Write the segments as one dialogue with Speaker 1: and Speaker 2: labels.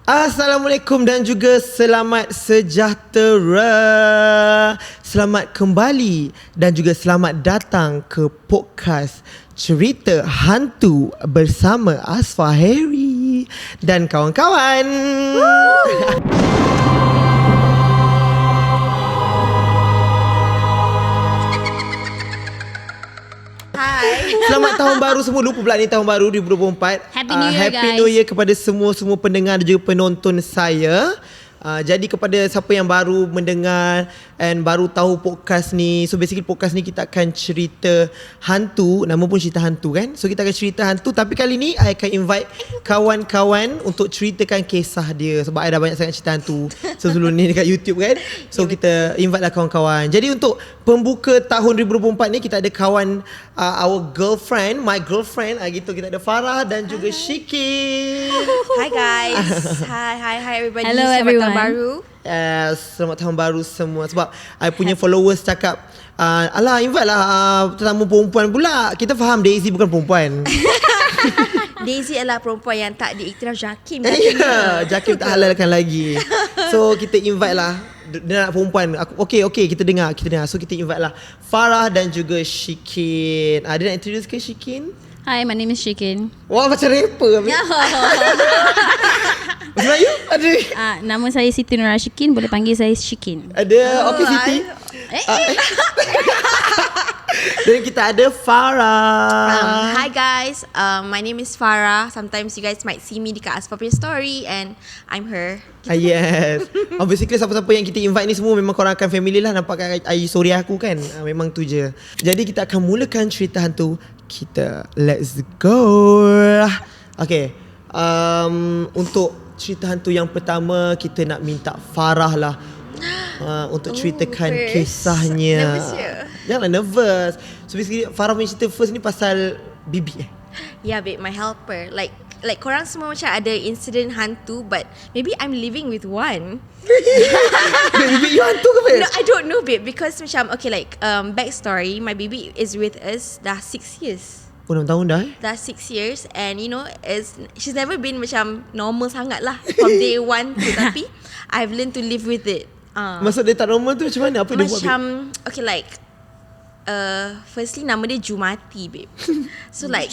Speaker 1: Assalamualaikum dan juga selamat sejahtera. Selamat kembali dan juga selamat datang ke podcast Cerita Hantu bersama Asfah Harry dan kawan-kawan. Selamat tahun baru semua. Lupa pula ni tahun baru 2024.
Speaker 2: Happy New Year,
Speaker 1: Happy
Speaker 2: guys.
Speaker 1: New Year kepada semua pendengar dan juga penonton saya. Jadi kepada siapa yang baru mendengar and baru tahu podcast ni, so basically podcast ni kita akan cerita hantu. Nama pun cerita hantu kan. So kita akan cerita hantu, tapi kali ni I akan invite kawan-kawan untuk ceritakan kisah dia. Sebab I dah banyak sangat cerita hantu sebelum ni dekat YouTube kan. So kita invite lah kawan-kawan. Jadi untuk pembuka tahun 2024 ni kita ada kawan, our girlfriend, my girlfriend, gitu. Kita ada Farah dan juga Shikin.
Speaker 3: Hi guys. Hi everybody.
Speaker 2: Hello,
Speaker 3: Selamat
Speaker 2: everyone.
Speaker 3: tahun baru.
Speaker 1: Selamat tahun baru semua. Sebab I punya followers cakap, alah invite lah tetamu perempuan pula. Kita faham Daisy bukan perempuan.
Speaker 3: Daisy adalah perempuan yang tak diiktiraf Jakim.
Speaker 1: Ya, Jakim tak halalkan lagi. So kita invite lah. Dia nak perempuan. Okay, kita dengar. So kita invite lah Farah dan juga Shikin. Dia nak introduce ke Shikin?
Speaker 2: Hi, my name is Shikin.
Speaker 1: Wah, macam rapper. Macam Melayu? Ada.
Speaker 2: Nama saya Siti Nurah Shikin. Boleh panggil saya Shikin.
Speaker 1: Ada. Okay, Siti. Dan kita ada Farah.
Speaker 3: Hi guys. My name is Farah. Sometimes you guys might see me dekat Asfah punya story and I'm her.
Speaker 1: Yes. Basically siapa-siapa yang kita invite ni semua memang korang akan family lah. Nampak kat story aku kan. Memang tu je. Jadi kita akan mulakan cerita hantu kita. Let's go. Okay. Untuk cerita hantu yang pertama, kita nak minta Farah lah untuk ceritakan
Speaker 3: first.
Speaker 1: kisahnya.
Speaker 3: Nervous je.
Speaker 1: Janganlah nervous. So basically Farah punya cerita first ni pasal bibi
Speaker 3: Yeah babe, my helper. Like korang semua macam ada insiden hantu, but maybe I'm living with one.
Speaker 1: Bibi you hantu ke babe?
Speaker 3: No, I don't know babe, because macam okay, like backstory, my baby is with us dah 6 years.
Speaker 1: 6 tahun dah
Speaker 3: Dah 6 years. And you know, she's never been macam normal sangat lah from day one tu. Tapi I've learned to live with it.
Speaker 1: Maksud dia tak normal tu macam mana? Apa dia buat babe?
Speaker 3: Macam okay, like firstly nama dia Jumati babe. So like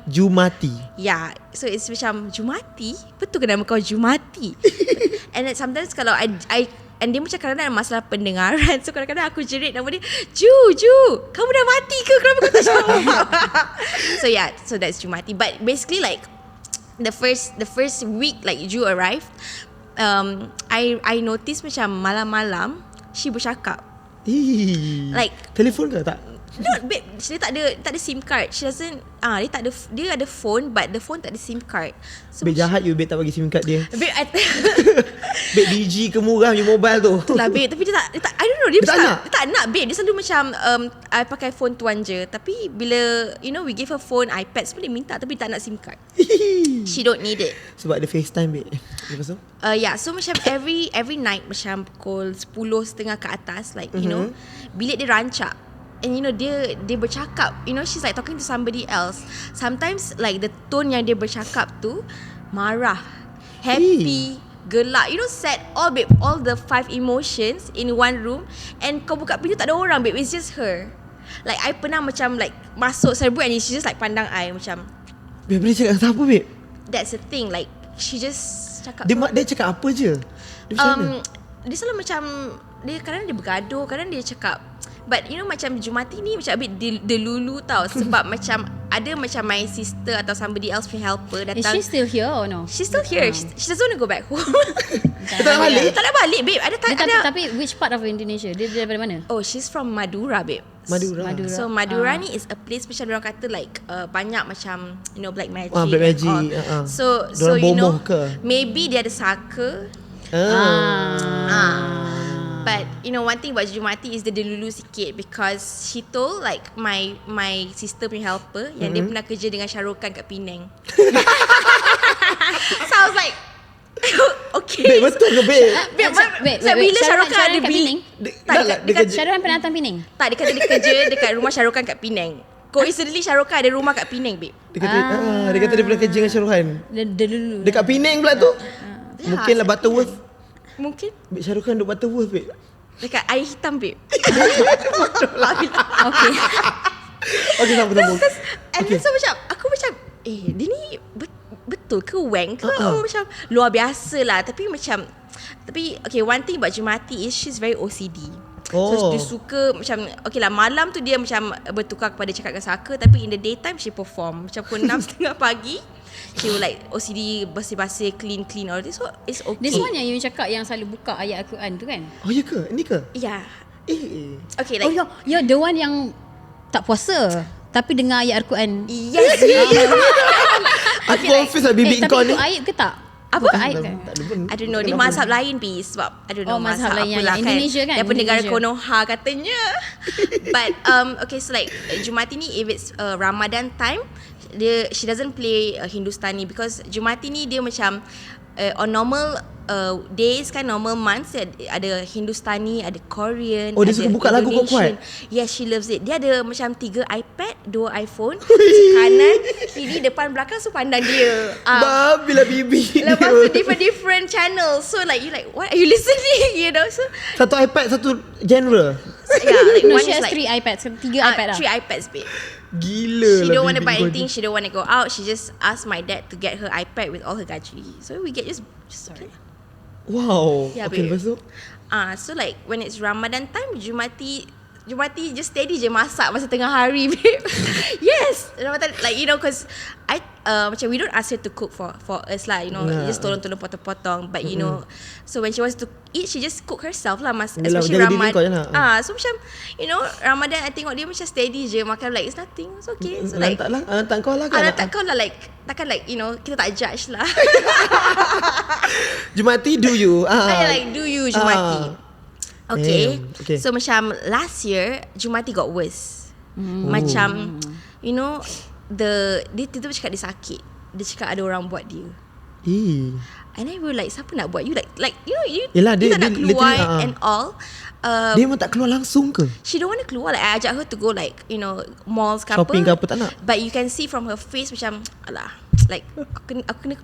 Speaker 1: Jumati.
Speaker 3: yeah, so it's macam Jumati. Betul ke nama kau Jumati? And then sometimes kalau I and dia macam kadang-kadang ada masalah pendengaran. So kadang-kadang aku jerit nama dia, Ju, kamu dah mati ke? Kenapa kau tak jawab? So yeah, so that's Jumati. But basically like the first week like Ju arrived, I noticed macam malam-malam she bercakap. Like
Speaker 1: telefon ke tak?
Speaker 3: no babe, dia tak ada SIM card. She doesn't dia ada phone, but the phone tak ada SIM card. So
Speaker 1: Babe jahat you babe tak bagi SIM card dia.
Speaker 3: babe
Speaker 1: Babe DG ke murah punya mobile tu.
Speaker 3: itulah babe, tapi dia tak I don't know, dia
Speaker 1: tak
Speaker 3: nak babe. Dia selalu macam I pakai phone tuan je. Tapi bila you know we give her phone, iPad semua dia minta, tapi tak nak SIM card. She don't need it.
Speaker 1: Sebab ada FaceTime babe. Lepas tu?
Speaker 3: Yeah, so macam every night macam pukul 10:30 ke atas, like you know, bilik dia rancak. And you know dia bercakap, you know, she's like talking to somebody else. Sometimes like the tone yang dia bercakap tu marah, happy, gelak, you know, sad, all babe, all the 5 emotions in one room. And kau buka pintu tak ada orang babe, it's just her. Like I pernah macam like masuk serbuk and she just like pandang I macam.
Speaker 1: Babe dia cakap apa babe?
Speaker 3: That's the thing, like she just cakap.
Speaker 1: Dia cakap apa je? Dia macam mana?
Speaker 3: Dia selalu macam kadang dia bergaduh, kadang dia cakap. But you know macam Jumati ni macam a bit delulu tau. Sebab macam ada macam my sister atau somebody else punya helper
Speaker 2: Is
Speaker 3: datang.
Speaker 2: she still here or no?
Speaker 3: She's still here. She doesn't want to go back home.
Speaker 1: Dia tak nak balik?
Speaker 3: Tak nak balik babe.
Speaker 2: Tapi which part of Indonesia? Dia daripada mana?
Speaker 3: Oh, she's from Madura babe.
Speaker 1: Madura.
Speaker 3: So Madura ni is a place macam orang kata like banyak macam you know black magic.
Speaker 1: Black magic.
Speaker 3: and all. So
Speaker 1: Dorang
Speaker 3: you know
Speaker 1: bomoh ke?
Speaker 3: maybe dia ada saka. But you know one thing about Jumati is dia delulu sikit, because she told like my sister punya helper yang dia pernah kerja dengan Shahrukan kat Penang. So I was like okay.
Speaker 1: Babe betul ke babe?
Speaker 3: Bila Shahrukan ada bilik.
Speaker 2: Shahrukan pernah datang Penang?
Speaker 3: Tak, dia kata dia kerja dekat rumah Shahrukan kat Penang. Coincidentally Shahrukan ada rumah kat Penang babe.
Speaker 1: Dia kata dia pernah kerja dengan Shah Rukh Khan.
Speaker 2: Dia dulu
Speaker 1: Dekat Penang pula tu. Mungkin lah Butterworth.
Speaker 3: Mungkin
Speaker 1: Babe Shahrukh Khan duk Butterworth babe.
Speaker 3: dekat air hitam, babe.
Speaker 2: Okay.
Speaker 1: Okay, sama-sama.
Speaker 3: And then so macam aku macam dia ni betul ke wank ke macam luar biasa lah. Tapi okay, one thing about Jumati is she's very OCD. So dia suka macam okay lah, malam tu dia macam bertukar kepada cakap dengan Saka, tapi in the daytime she perform macam pukul 6:30 pagi. She will like OCD, bersih-bersih, clean all this. So it's okay.
Speaker 2: This one yang you cakap yang selalu buka ayat Al-Quran tu kan?
Speaker 1: Oh ya ke? Ini ke?
Speaker 3: Yeah. Okay,
Speaker 2: Oh
Speaker 3: like
Speaker 2: ya, the one yang tak puasa tapi dengar ayat Al-Quran.
Speaker 3: yes.
Speaker 1: Aku confuse lah bibik kau
Speaker 2: Tapi
Speaker 1: ni.
Speaker 2: tu aib ke tak?
Speaker 3: Apa?
Speaker 2: Bukan aib kan?
Speaker 1: Tak ada pun.
Speaker 3: I don't know, dia mazhab lain sebab I don't know
Speaker 2: mazhab lain yang
Speaker 3: apalah
Speaker 2: Indonesia kan?
Speaker 3: Daripada negara
Speaker 2: Indonesia.
Speaker 3: Konoha katanya. But okay, so like Jumati ni if it's Ramadan time, she doesn't play Hindustani because Jumati ni dia macam on normal days kan, normal months ada Hindustani, ada Korean,
Speaker 1: Oh, dia
Speaker 3: ada
Speaker 1: suka buka lagu kuat-kuat?
Speaker 3: Yes, she loves it. Dia ada macam 3 iPad, 2 iPhone, kanan, kiri, depan, belakang, so pandang dia.
Speaker 1: Babi lah bibi.
Speaker 3: Lepas tu different channels. So like you like, what are you listening? You know, so
Speaker 1: Satu iPad, satu genre.
Speaker 3: yeah, like
Speaker 2: No,
Speaker 3: one
Speaker 2: she
Speaker 3: is
Speaker 2: has
Speaker 3: like
Speaker 2: 3 iPads, 3 iPad lah.
Speaker 3: 3 iPads, babe.
Speaker 1: Gila
Speaker 3: She
Speaker 1: lah
Speaker 3: don't want to
Speaker 1: bibi
Speaker 3: buy
Speaker 1: kau
Speaker 3: anything.
Speaker 1: ni.
Speaker 3: She don't want to go out. She just asked my dad to get her iPad with all her gaji. So we get just sorry.
Speaker 1: Wow.
Speaker 3: Yeah,
Speaker 1: Okay,
Speaker 3: babe.
Speaker 1: lepas tu?
Speaker 3: So like when it's Ramadan time, Jumati just steady je masak masa tengah hari, babe. Yes, Ramadan, like you know, cause macam we don't ask her to cook for us lah, you know, just tolong potong-potong. But you know, so when she wants to eat, she just cook herself lah,
Speaker 1: Yelah,
Speaker 3: especially
Speaker 1: jaga diri kau je
Speaker 3: Ramadan.
Speaker 1: lah.
Speaker 3: So macam you know, Ramadan I tengok dia macam steady je makan, like it's nothing, it's okay. So like
Speaker 1: Lantak kau lah kan?
Speaker 3: tak kau lah, like takkan like you know kita tak judge lah.
Speaker 1: Jumati do you?
Speaker 3: I like do you Jumati. Okay.
Speaker 1: Damn, okay.
Speaker 3: So macam last year Jumati got worse. Macam you know, dia tiba-tiba cakap dia sakit. Dia cakap ada orang buat dia. And I will like, siapa nak buat you, like you know, you
Speaker 1: Yelah, dia
Speaker 3: tak nak keluar
Speaker 1: literally,
Speaker 3: and all.
Speaker 1: Dia memang tak keluar langsung ke?
Speaker 3: She don't want to keluar. Like I ajak her to go like you know, malls ke
Speaker 1: Shopping
Speaker 3: apa.
Speaker 1: ke apa, tak nak?
Speaker 3: But you can see from her face macam alah, like aku kena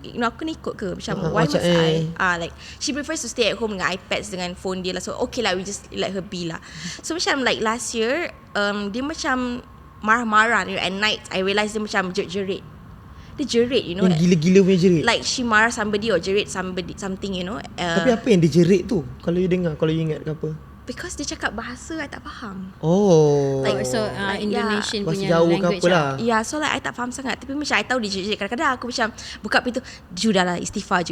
Speaker 3: ikut ke macam why
Speaker 1: macam
Speaker 3: must I like she prefers to stay at home dengan iPads dengan phone dia lah. So okay lah, we just let her be lah. So macam like last year dia macam marah-marah, you know, at night I realise dia macam jerit. Dia jerit, you know,
Speaker 1: Yang gila-gila punya jerit.
Speaker 3: like she marah somebody or jerit something, you know.
Speaker 1: Tapi apa yang dia jerit tu? Kalau you dengar, kalau you ingat ke apa?
Speaker 3: Because dia cakap bahasa I tak faham.
Speaker 1: Oh.
Speaker 3: Like,
Speaker 2: So
Speaker 3: like,
Speaker 2: Indonesian
Speaker 1: bahasa
Speaker 2: punya
Speaker 1: jauh ke
Speaker 2: language
Speaker 1: apa lah.
Speaker 3: Yeah, so like I tak faham sangat. Tapi macam I tahu dia jerit. Kadang-kadang aku macam buka pintu, Judahlah, istighfar.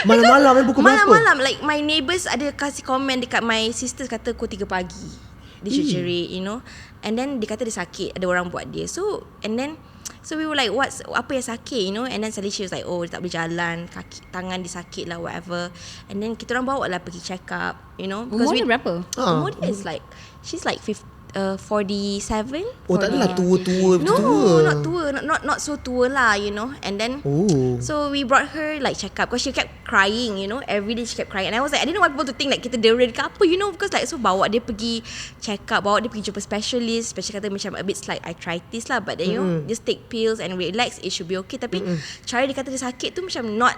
Speaker 1: Malam-malam pukul berapa?
Speaker 3: Malam-malam, like my neighbours ada kasih komen dekat my sisters, kata pukul 3 pagi dia jerit, you know. And then dia kata dia sakit, ada orang buat dia. So and then so we were like, apa yang sakit, you know. And then suddenly she was like, oh dia tak boleh jalan, kaki, tangan dia sakit lah, whatever. And then kita orang bawa lah pergi check up, you know.
Speaker 2: Umur dia berapa?
Speaker 3: Umur dia is like, she's like 47.
Speaker 1: Oh, tak adalah tua-tua
Speaker 3: No,
Speaker 1: tua.
Speaker 3: not tua, not so tua lah, you know. And then so we brought her like check up because she kept crying, you know. Every day she kept crying. And I was like, I didn't want people to think like kita derail ke apa, you know. Because like, so bawa dia pergi check up, bawa dia pergi jumpa specialist. Specialist kata macam a bit like arthritis lah, but then you know, just take pills and relax, it should be okay. Tapi cara dia kata dia sakit tu macam not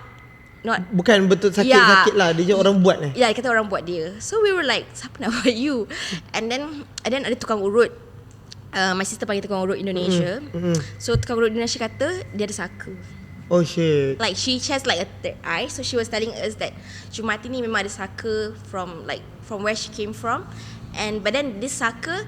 Speaker 1: Bukan betul sakit-sakit lah. Dia je orang buat
Speaker 3: Ya, dia kata orang buat dia. So we were like, siapa nak buat you? And then ada tukang urut. My sister panggil tukang urut Indonesia. So tukang urut Indonesia kata dia ada saka.
Speaker 1: Oh shit.
Speaker 3: Like she has like a third eye. So she was telling us that Jumati ni memang ada saka from where she came from. But then this saka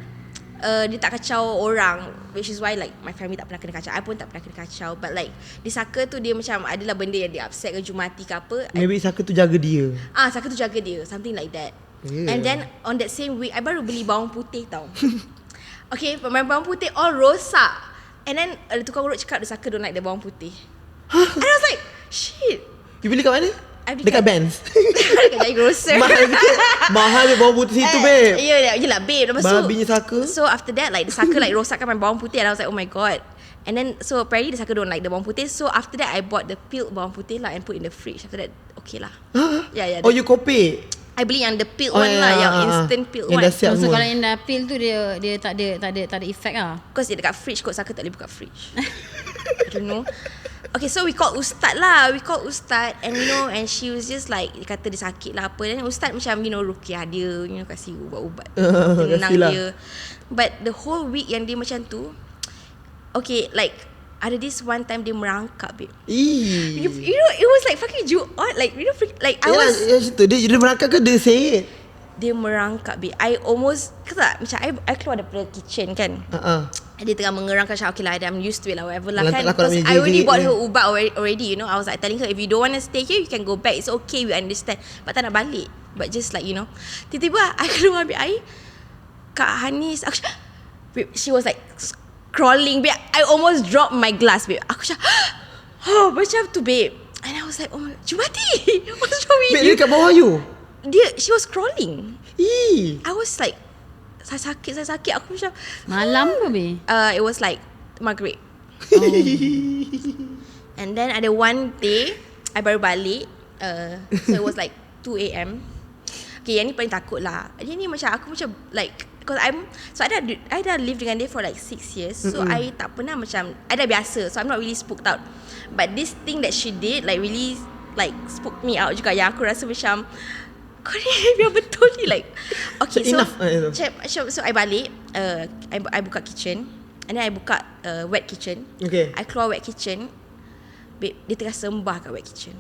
Speaker 3: dia tak kacau orang, which is why like my family tak pernah kena kacau. I pun tak pernah kena kacau. But like di saka tu dia macam adalah benda yang dia upset ke Jumati ke apa.
Speaker 1: Maybe saka tu jaga dia.
Speaker 3: Saka tu jaga dia, something like that. And then on that same week I baru beli bawang putih tau. Okay, my bawang putih all rosak. And then tukang urut cakap the saka don't like the bawang putih. And I was like, shit.
Speaker 1: You beli kat mana? Dekat Benz.
Speaker 3: Dekat Jaya Grocer.
Speaker 1: Mahal dia bawang putih situ, babe.
Speaker 3: Yelah babe. Lepas tu
Speaker 1: babinya saka.
Speaker 3: So after that, like the saka like rosakkan my bawang putih. And I was like, oh my god. And then so apparently the saka don't like the bawang putih. So after that I bought the peeled bawang putih lah and put in the fridge. After that, okay lah. Yeah.
Speaker 1: Oh, you copy?
Speaker 3: I beli yang the peeled one lah, yang instant peeled
Speaker 1: yang
Speaker 3: one.
Speaker 1: dah siap
Speaker 2: So
Speaker 1: semua.
Speaker 2: kalau yang dah peel tu dia tak ada effect lah.
Speaker 3: Because dia dekat fridge kot, saka tak boleh buka fridge. I don't know. Okay, so we called Ustaz lah. We called Ustaz and you know, and she was just like, dia kata dia sakit lah apa. Dan Ustaz macam, you know, ruqyah dia, you know, kasih ubat-ubat tenang
Speaker 1: Kasihlah.
Speaker 3: dia. But the whole week yang dia macam tu, okay, like ada this one time dia merangkak, babe. You know, it was like fucking Jumaat, like you know, like I was.
Speaker 1: Yalah, macam tu. Dia merangkak ke dia seret?
Speaker 3: Dia merangkak, babe. I almost, kau tak, macam I keluar daripada kitchen kan. Dia tengah mengerangkan macam, okay lah, I'm used to it lah, whatever lah kan. Because I already bought her ubat already, you know. I was like telling her, if you don't want to stay here, you can go back. It's okay, we understand. But tak nak balik. But just like, you know. Tiba-tiba, I keluar ambil air. Kak Hanis, aku cakap, babe, she was like crawling, babe. I almost dropped my glass, babe. Aku cakap, oh, macam tu, babe. And I was like, oh my, Jumati, what's wrong with
Speaker 1: Babe,
Speaker 3: you?
Speaker 1: dia kat bawah you.
Speaker 3: She was crawling. I was like, saya sakit. Aku macam,
Speaker 2: Malam ke be?
Speaker 3: it was like maghrib.
Speaker 2: Oh.
Speaker 3: And then ada one day, I baru balik. So it was like 2 a.m. Okay, yang ni paling takut lah. Dia ni macam, aku macam like, because I dah live dengan dia for like 6 years. So I tak pernah macam, I dah biasa. So I'm not really spooked out. But this thing that she did like really like spooked me out juga. Yang aku rasa macam, kau ni biar betul ni, like, okay, so
Speaker 1: enough.
Speaker 3: so I balik, I buka kitchen, and then I buka wet kitchen.
Speaker 1: Okay.
Speaker 3: I keluar wet kitchen, babe, dia tengah sembah kat wet kitchen.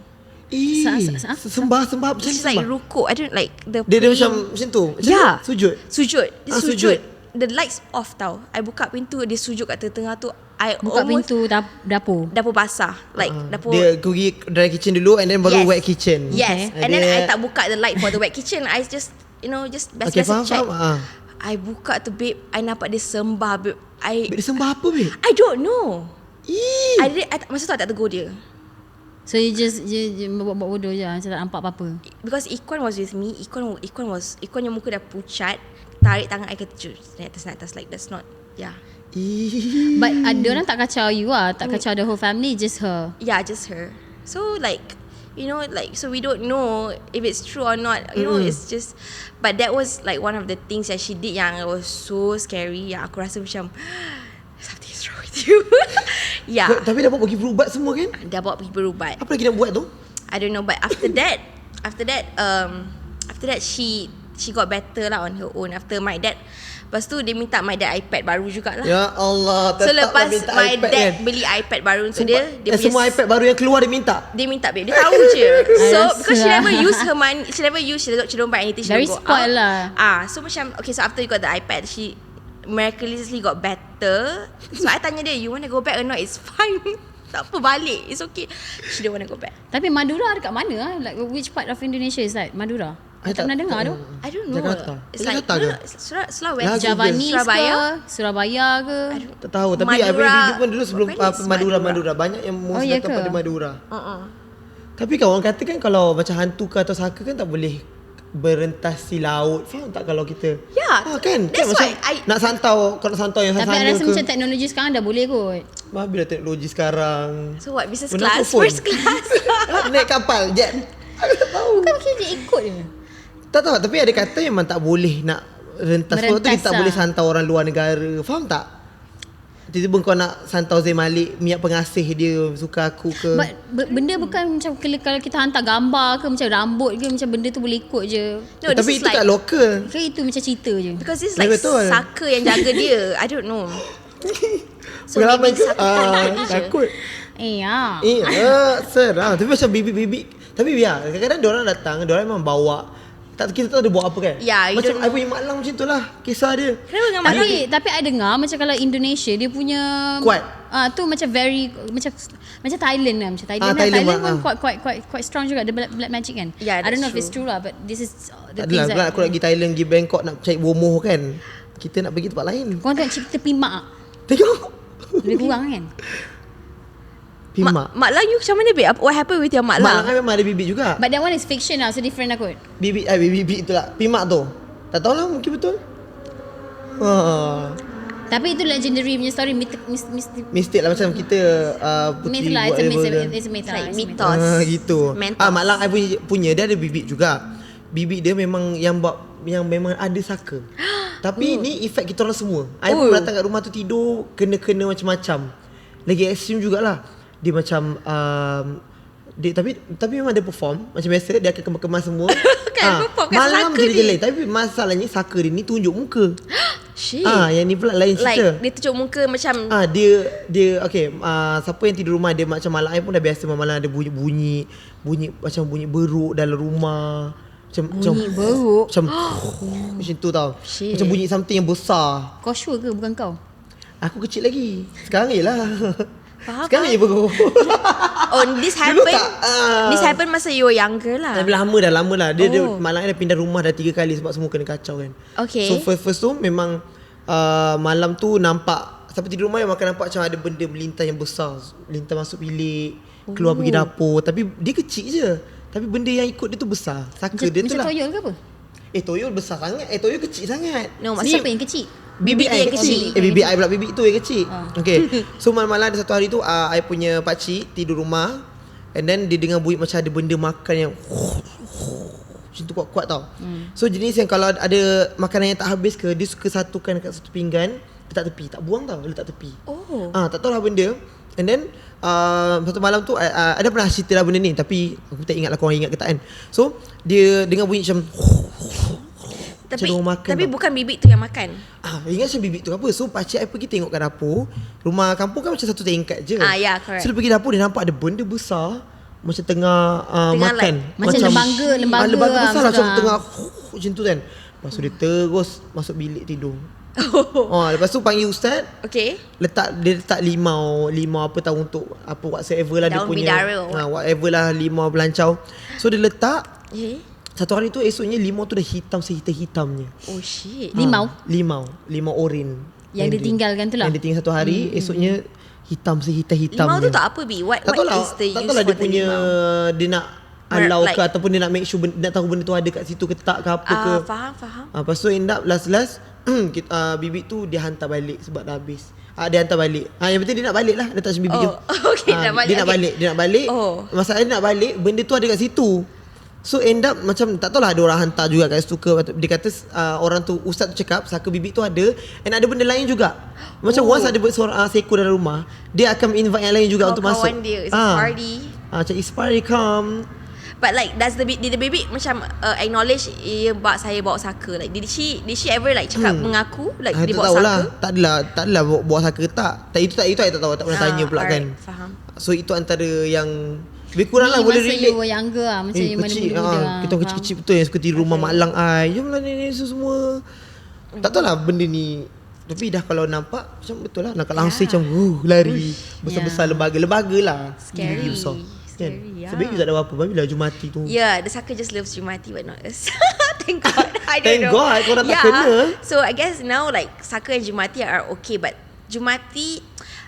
Speaker 1: Sembah macam
Speaker 3: It's like
Speaker 1: sembah.
Speaker 3: rukuk. I don't like the
Speaker 1: Dia macam tu. Macam
Speaker 3: Yeah.
Speaker 1: tu? Sujud.
Speaker 3: Dia
Speaker 1: Ah,
Speaker 3: sujud.
Speaker 1: sujud.
Speaker 3: The lights off tau. I buka pintu, dia sujud kat tengah tu. I
Speaker 2: Buka
Speaker 3: almost
Speaker 2: pintu dapur.
Speaker 3: dapur basah. Like dapur.
Speaker 1: Dia pergi dry kitchen dulu and then baru wet kitchen.
Speaker 3: Yes.
Speaker 2: Okay.
Speaker 3: And then I
Speaker 1: Dia-
Speaker 3: tak buka the light for the wet kitchen. I just, you know, just
Speaker 1: Okay,
Speaker 3: biasa-biasa check.
Speaker 1: faham.
Speaker 3: I buka tu, babe. I nampak dia sembah, babe.
Speaker 1: Babe, dia sembah apa, babe?
Speaker 3: I don't know.
Speaker 1: Ih.
Speaker 3: Masa tu I tak tegur dia.
Speaker 2: So you just buat bodoh je, macam tak nampak apa-apa.
Speaker 3: Because Ikwan was with me. Ikwan yang muka dah pucat. Tarik tangan I kata, naik atas. Like, that's not, yeah.
Speaker 1: Ih.
Speaker 2: But ada orang tak kacau you lah, tak kacau the whole family, just her.
Speaker 3: Yeah, just her. So like, you know, like, so we don't know if it's true or not. You know, it's just, but that was like one of the things that she did yang was so scary. Yang aku rasa macam, something is wrong with you. Yeah.
Speaker 1: Tapi dapat pergi berubat semua kan?
Speaker 3: Dah bawa pergi berubat.
Speaker 1: Apa lagi nak buat tu?
Speaker 3: I don't know, but after that she got better lah on her own. After my dad, lepas tu dia minta my dad iPad baru jugalah.
Speaker 1: Ya Allah,
Speaker 3: So
Speaker 1: tetap
Speaker 3: lepas
Speaker 1: minta
Speaker 3: my
Speaker 1: iPad
Speaker 3: dad
Speaker 1: kan?
Speaker 3: beli iPad baru untuk dia punya
Speaker 1: semua iPad baru yang keluar dia minta.
Speaker 3: Dia minta, babe. Dia tahu je. So
Speaker 2: Alas
Speaker 3: because she
Speaker 2: lah.
Speaker 3: never use her money, she don't buy anything. She
Speaker 2: Very
Speaker 3: don't go
Speaker 2: spoiled
Speaker 3: out.
Speaker 2: lah.
Speaker 3: So macam, okay, so after you got the iPad, she miraculously got better. So I tanya dia, you want to go back or not? It's fine. Tak apa, balik. It's okay. She don't want to go back.
Speaker 2: Tapi Madura dekat mana lah? Like which part of Indonesia is that? Madura? I tak pernah dengar tu.
Speaker 3: I don't know.
Speaker 1: Jakarta.
Speaker 3: It's like,
Speaker 1: Jakarta ke?
Speaker 3: Sulawesi.
Speaker 1: Lah,
Speaker 2: Javanese
Speaker 3: Surabaya?
Speaker 2: ke? Surabaya ke?
Speaker 3: I don't
Speaker 1: Tak tahu. Tapi
Speaker 3: Madura.
Speaker 1: I punya video pun dulu sebelum
Speaker 3: Where is
Speaker 1: Madura. Banyak yang most
Speaker 2: ya
Speaker 1: datang
Speaker 2: ke?
Speaker 1: pada Madura.
Speaker 3: Uh-uh.
Speaker 1: Tapi kan orang kata kan kalau macam hantu ke atau saka kan tak boleh berentasi laut. Faham tak kalau kita?
Speaker 3: Yeah,
Speaker 1: kan?
Speaker 3: that's
Speaker 1: Kan macam
Speaker 3: why
Speaker 1: nak santau, kalau nak santau yang
Speaker 2: Tapi
Speaker 1: sana
Speaker 2: I rasa
Speaker 1: ke.
Speaker 2: macam teknologi sekarang dah boleh kot.
Speaker 1: Bila teknologi sekarang.
Speaker 3: So what, business
Speaker 1: Guna
Speaker 3: class?
Speaker 1: phone.
Speaker 3: First class?
Speaker 1: Naik kapal, jet. Aku tak tahu.
Speaker 2: Bukan mungkin dia ikut je.
Speaker 1: Tak tahu, tapi ada kata memang tak boleh nak rentas. Sebab tu
Speaker 2: Merentas
Speaker 1: kita tak
Speaker 2: lah.
Speaker 1: boleh santau orang luar negara. Faham tak? Tiba-tiba kau nak santau Zain Malik, minyak pengasih dia suka aku ke.
Speaker 2: But benda bukan macam kalau kita hantar gambar ke, macam rambut ke, macam benda tu boleh ikut je.
Speaker 3: No, this
Speaker 1: tapi
Speaker 3: is
Speaker 1: itu
Speaker 3: like,
Speaker 1: kat lokal.
Speaker 2: Ke itu macam cerita je.
Speaker 3: because this is
Speaker 1: Ya,
Speaker 3: like
Speaker 1: betul.
Speaker 3: saka yang jaga dia. I don't know. So
Speaker 1: Pengalaman
Speaker 3: maybe
Speaker 1: ke?
Speaker 3: saka tak jaga je.
Speaker 1: Takut.
Speaker 2: Ya.
Speaker 1: Seram. Tapi macam bibi-bibi. Tapi biar, kadang-kadang diorang datang, diorang memang bawa. Tak, kita tahu dia bawa apa kan?
Speaker 3: Ya, you
Speaker 1: macam
Speaker 3: don't
Speaker 1: I punya mak lang macam tu lah kisah dia.
Speaker 3: Kenapa dengan mak lang?
Speaker 2: Tapi I dengar macam kalau Indonesia dia punya
Speaker 1: Kuat.
Speaker 2: tu macam very macam Thailand lah, macam Thailand.
Speaker 1: Thailand
Speaker 2: Thailand pun
Speaker 1: lah,
Speaker 2: quite strong juga the black magic kan.
Speaker 3: Yeah,
Speaker 2: I don't know
Speaker 3: that's
Speaker 2: if it's true lah, but this is the
Speaker 1: Tak
Speaker 2: things
Speaker 1: adalah, aku nak pergi Thailand, pergi Bangkok nak cari bomoh kan. Kita nak pergi tempat lain.
Speaker 2: Kau tengok cerita Pimak
Speaker 1: Tengok.
Speaker 2: lebih kurang kan.
Speaker 1: Pimak.
Speaker 3: Mak lang you macam mana, babe? What happened with your mak
Speaker 1: Mak lang
Speaker 3: lang?
Speaker 1: kan memang ada bibik juga.
Speaker 2: But that one is fiction lah, so different lah kot.
Speaker 1: Bibik itulah. Pimak tu. Tak tahu lah mungkin betul.
Speaker 2: Tapi itu legendary punya story,
Speaker 1: Mistik lah macam kita putri
Speaker 2: myth lah, it's a
Speaker 1: whatever
Speaker 2: myth, it's a myth lah.
Speaker 3: Like
Speaker 2: it's a myth.
Speaker 3: mitos.
Speaker 1: gitu.
Speaker 3: Mentos.
Speaker 1: Mak lang I punya dia ada bibik juga. Bibik dia memang yang memang ada saka. Tapi ni efek kita orang semua. I pun datang kat rumah tu tidur kena macam-macam. Lagi ekstrim jugalah. dia macam dia tapi memang dia perform macam biasa, dia akan kemas semua.
Speaker 3: Perform kat
Speaker 1: malam
Speaker 3: saka
Speaker 1: dia
Speaker 3: ni.
Speaker 1: jelek, tapi masalahnya saka dia ni tunjuk muka.
Speaker 3: Shit.
Speaker 1: Yang ni pula lain
Speaker 3: Like
Speaker 1: cerita.
Speaker 3: dia tunjuk muka macam
Speaker 1: Dia okay, siapa yang tidur rumah dia macam malam pun dah biasa malam ada bunyi macam bunyi beruk dalam rumah.
Speaker 2: Bunyi beruk?
Speaker 1: Macam macam tu tau.
Speaker 2: Shit.
Speaker 1: Macam bunyi something yang besar.
Speaker 2: Kau sure ke bukan kau?
Speaker 1: Aku kecil lagi. Sekarang je lah.
Speaker 3: Faham,
Speaker 1: Sekarang je beruk.
Speaker 3: Oh, this
Speaker 1: Dulu
Speaker 3: happened.
Speaker 1: tak,
Speaker 3: This happened masa you were younger lah.
Speaker 1: Lama dah. Dia
Speaker 3: Oh.
Speaker 1: malam ni dah pindah rumah dah 3 kali sebab semua kena kacau kan.
Speaker 3: Okay.
Speaker 1: So first tu memang malam tu nampak, sampai tidur rumah memang akan nampak macam ada benda melintas yang besar. Melintas masuk bilik, keluar pergi dapur. Tapi dia kecil je. Tapi benda yang ikut dia tu besar. Saka dia tu
Speaker 2: Macam
Speaker 1: lah.
Speaker 2: toyol ke apa?
Speaker 1: Toyol besar sangat. Toyol kecil sangat.
Speaker 3: No,
Speaker 2: Siapa yang kecil?
Speaker 3: Bibik dia yang kecil.
Speaker 1: Bibik I pula. Bibik tu yang kecil. Okay. So malam-malam ada satu hari tu I punya pakcik tidur rumah, and then dia dengar bunyi macam ada benda makan yang macam tu kuat-kuat tau. So jenis yang kalau ada makanan yang tak habis ke, dia suka satukan kat satu pinggan, letak tepi. Tak buang tau, letak tepi.
Speaker 3: Oh.
Speaker 1: Tak tahu lah benda. And then satu malam tu ada pernah cerita lah benda ni, tapi aku tak ingat lah korang ingat ke tak kan. So dia dengar bunyi macam
Speaker 3: Tapi
Speaker 1: orang makan
Speaker 3: tapi
Speaker 1: tau.
Speaker 3: bukan bibik tu yang makan.
Speaker 1: Ingat macam bibik tu apa. So pakcik I pergi tengok kat dapur. Rumah kampung kan macam satu tingkat je.
Speaker 3: Ya, correct.
Speaker 1: So dia pergi dapur, dia nampak ada benda besar macam tengah
Speaker 3: Tengah
Speaker 1: makan.
Speaker 3: like-
Speaker 2: Macam lembaga
Speaker 1: lembaga
Speaker 2: lah,
Speaker 1: besar lah, macam
Speaker 2: macam-
Speaker 1: tengah macam tu kan. Lepas tu dia terus masuk bilik tidur. Lepas tu panggil ustaz.
Speaker 3: Okay.
Speaker 1: Dia letak limau apa tahu untuk apa whatsoever lah dia
Speaker 3: Daun
Speaker 1: punya.
Speaker 3: bidara.
Speaker 1: Whatever lah, limau belancau. So dia letak.
Speaker 3: Okay.
Speaker 1: Satu hari tu esoknya limau tu dah hitam sehitam-hitamnya.
Speaker 3: Oh shit.
Speaker 1: Limau oren
Speaker 2: Yang dia tinggalkan tu lah.
Speaker 1: Yang dia tinggal satu hari, esoknya hitam sehitam-hitamnya.
Speaker 3: Limau tu tak apa bi? What
Speaker 1: tak tahu lah,
Speaker 3: is the
Speaker 1: tak
Speaker 3: use
Speaker 1: tahu lah
Speaker 3: for
Speaker 1: dia
Speaker 3: the
Speaker 1: punya
Speaker 3: limau?
Speaker 1: dia nak halau ke,
Speaker 3: Like-
Speaker 1: ataupun dia nak make sure nak tahu benda tu ada kat situ ke tak ke apa ke.
Speaker 3: Faham.
Speaker 1: Lepas tu end up last bibik tu dia hantar balik sebab dah habis. Dia hantar balik. Yang penting dia nak balik lah. Dia tak macam bibik je.
Speaker 3: Okay, nak balik.
Speaker 1: Dia nak balik. Dia nak balik.
Speaker 3: Oh.
Speaker 1: Masalahnya dia nak balik, benda tu ada kat situ. So end up macam tak tahulah ada orang hantar juga kat situ ke. Dia kata orang tu, ustaz tu cakap saka bibik tu ada, and ada benda lain juga. Macam once ada seekor dalam rumah, dia akan invite yang lain juga untuk masuk.
Speaker 3: Kawan dia, it's a party.
Speaker 1: Macam it's party come.
Speaker 3: But like did the baby macam acknowledge saya bawa saka? Like did she ever like cakap mengaku like dia
Speaker 1: tak
Speaker 3: bawa
Speaker 1: tahulah.
Speaker 3: saka?
Speaker 1: Tak adalah bawa saka tak. Itu I tak tahu, tak pernah tanya pula kan.
Speaker 3: Alright, faham.
Speaker 1: So itu antara yang lebih kurang lah
Speaker 2: Ni
Speaker 1: boleh
Speaker 2: masa
Speaker 1: relate.
Speaker 2: you were younger lah. Macam you mana
Speaker 1: kecil,
Speaker 2: muda-muda.
Speaker 1: kita orang kecil-kecil betul yang suka tidur rumah mak lang ai. Jomlah ni semua. Tak tahulah benda ni. Tapi dah kalau nampak macam betul lah. Nak langsir macam lari. Besar-besar lembaga lah.
Speaker 3: Scary.
Speaker 1: Gigi besar. Kan?
Speaker 3: Scary, ya.
Speaker 1: Sebenarnya tak ada apa-apa. Babilah Jumati tu.
Speaker 3: Yeah, the saka just loves Jumati but not us. Thank God. I don't
Speaker 1: Thank
Speaker 3: know.
Speaker 1: God, korang tak kena.
Speaker 3: So I guess now like saka and Jumati are okay, but Jumati,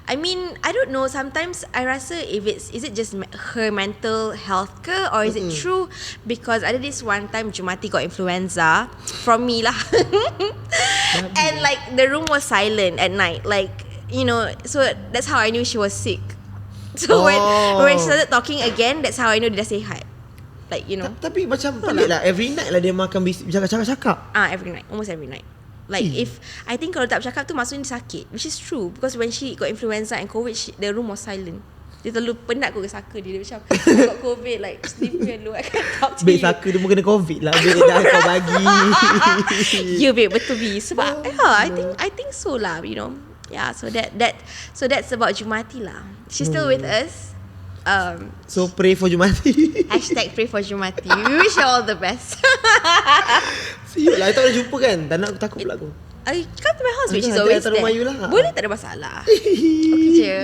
Speaker 3: I mean, I don't know. Sometimes I rasa is it just her mental health ke, or is it true? Because ada this one time Jumati got influenza from me lah, and like the room was silent at night, like you know. So that's how I knew she was sick. So when she started talking again, that's how I know dia dah sihat. Like you know.
Speaker 1: Tapi macam pelik lah. Every night lah dia makan cakap-cakap.
Speaker 3: Every night, almost every night. Like if I think kalau tak bercakap tu maksudnya dia sakit, which is true because when she got influenza and COVID, the room was silent. Dia terlalu penat kot ke saka dia macam I got COVID, like sleep me alone, I can't talk to
Speaker 1: Babe
Speaker 3: you.
Speaker 1: saka dia pun kena COVID lah. Babe dah kau bagi.
Speaker 3: Ya babe, betul bi. Sebab I think so lah, you know. Yeah, so that's about Jumati lah. She's still with us.
Speaker 1: So pray for Jumati.
Speaker 3: Hashtag pray for Jumati. We wish her all the best.
Speaker 1: Siut lah. I tak boleh jumpa kan. Tak nak, takut pula aku.
Speaker 3: I come to my house, which is
Speaker 1: Nanti
Speaker 3: always
Speaker 1: hantar
Speaker 3: there.
Speaker 1: rumah you lah.
Speaker 3: Boleh, tak ada masalah. Okay je.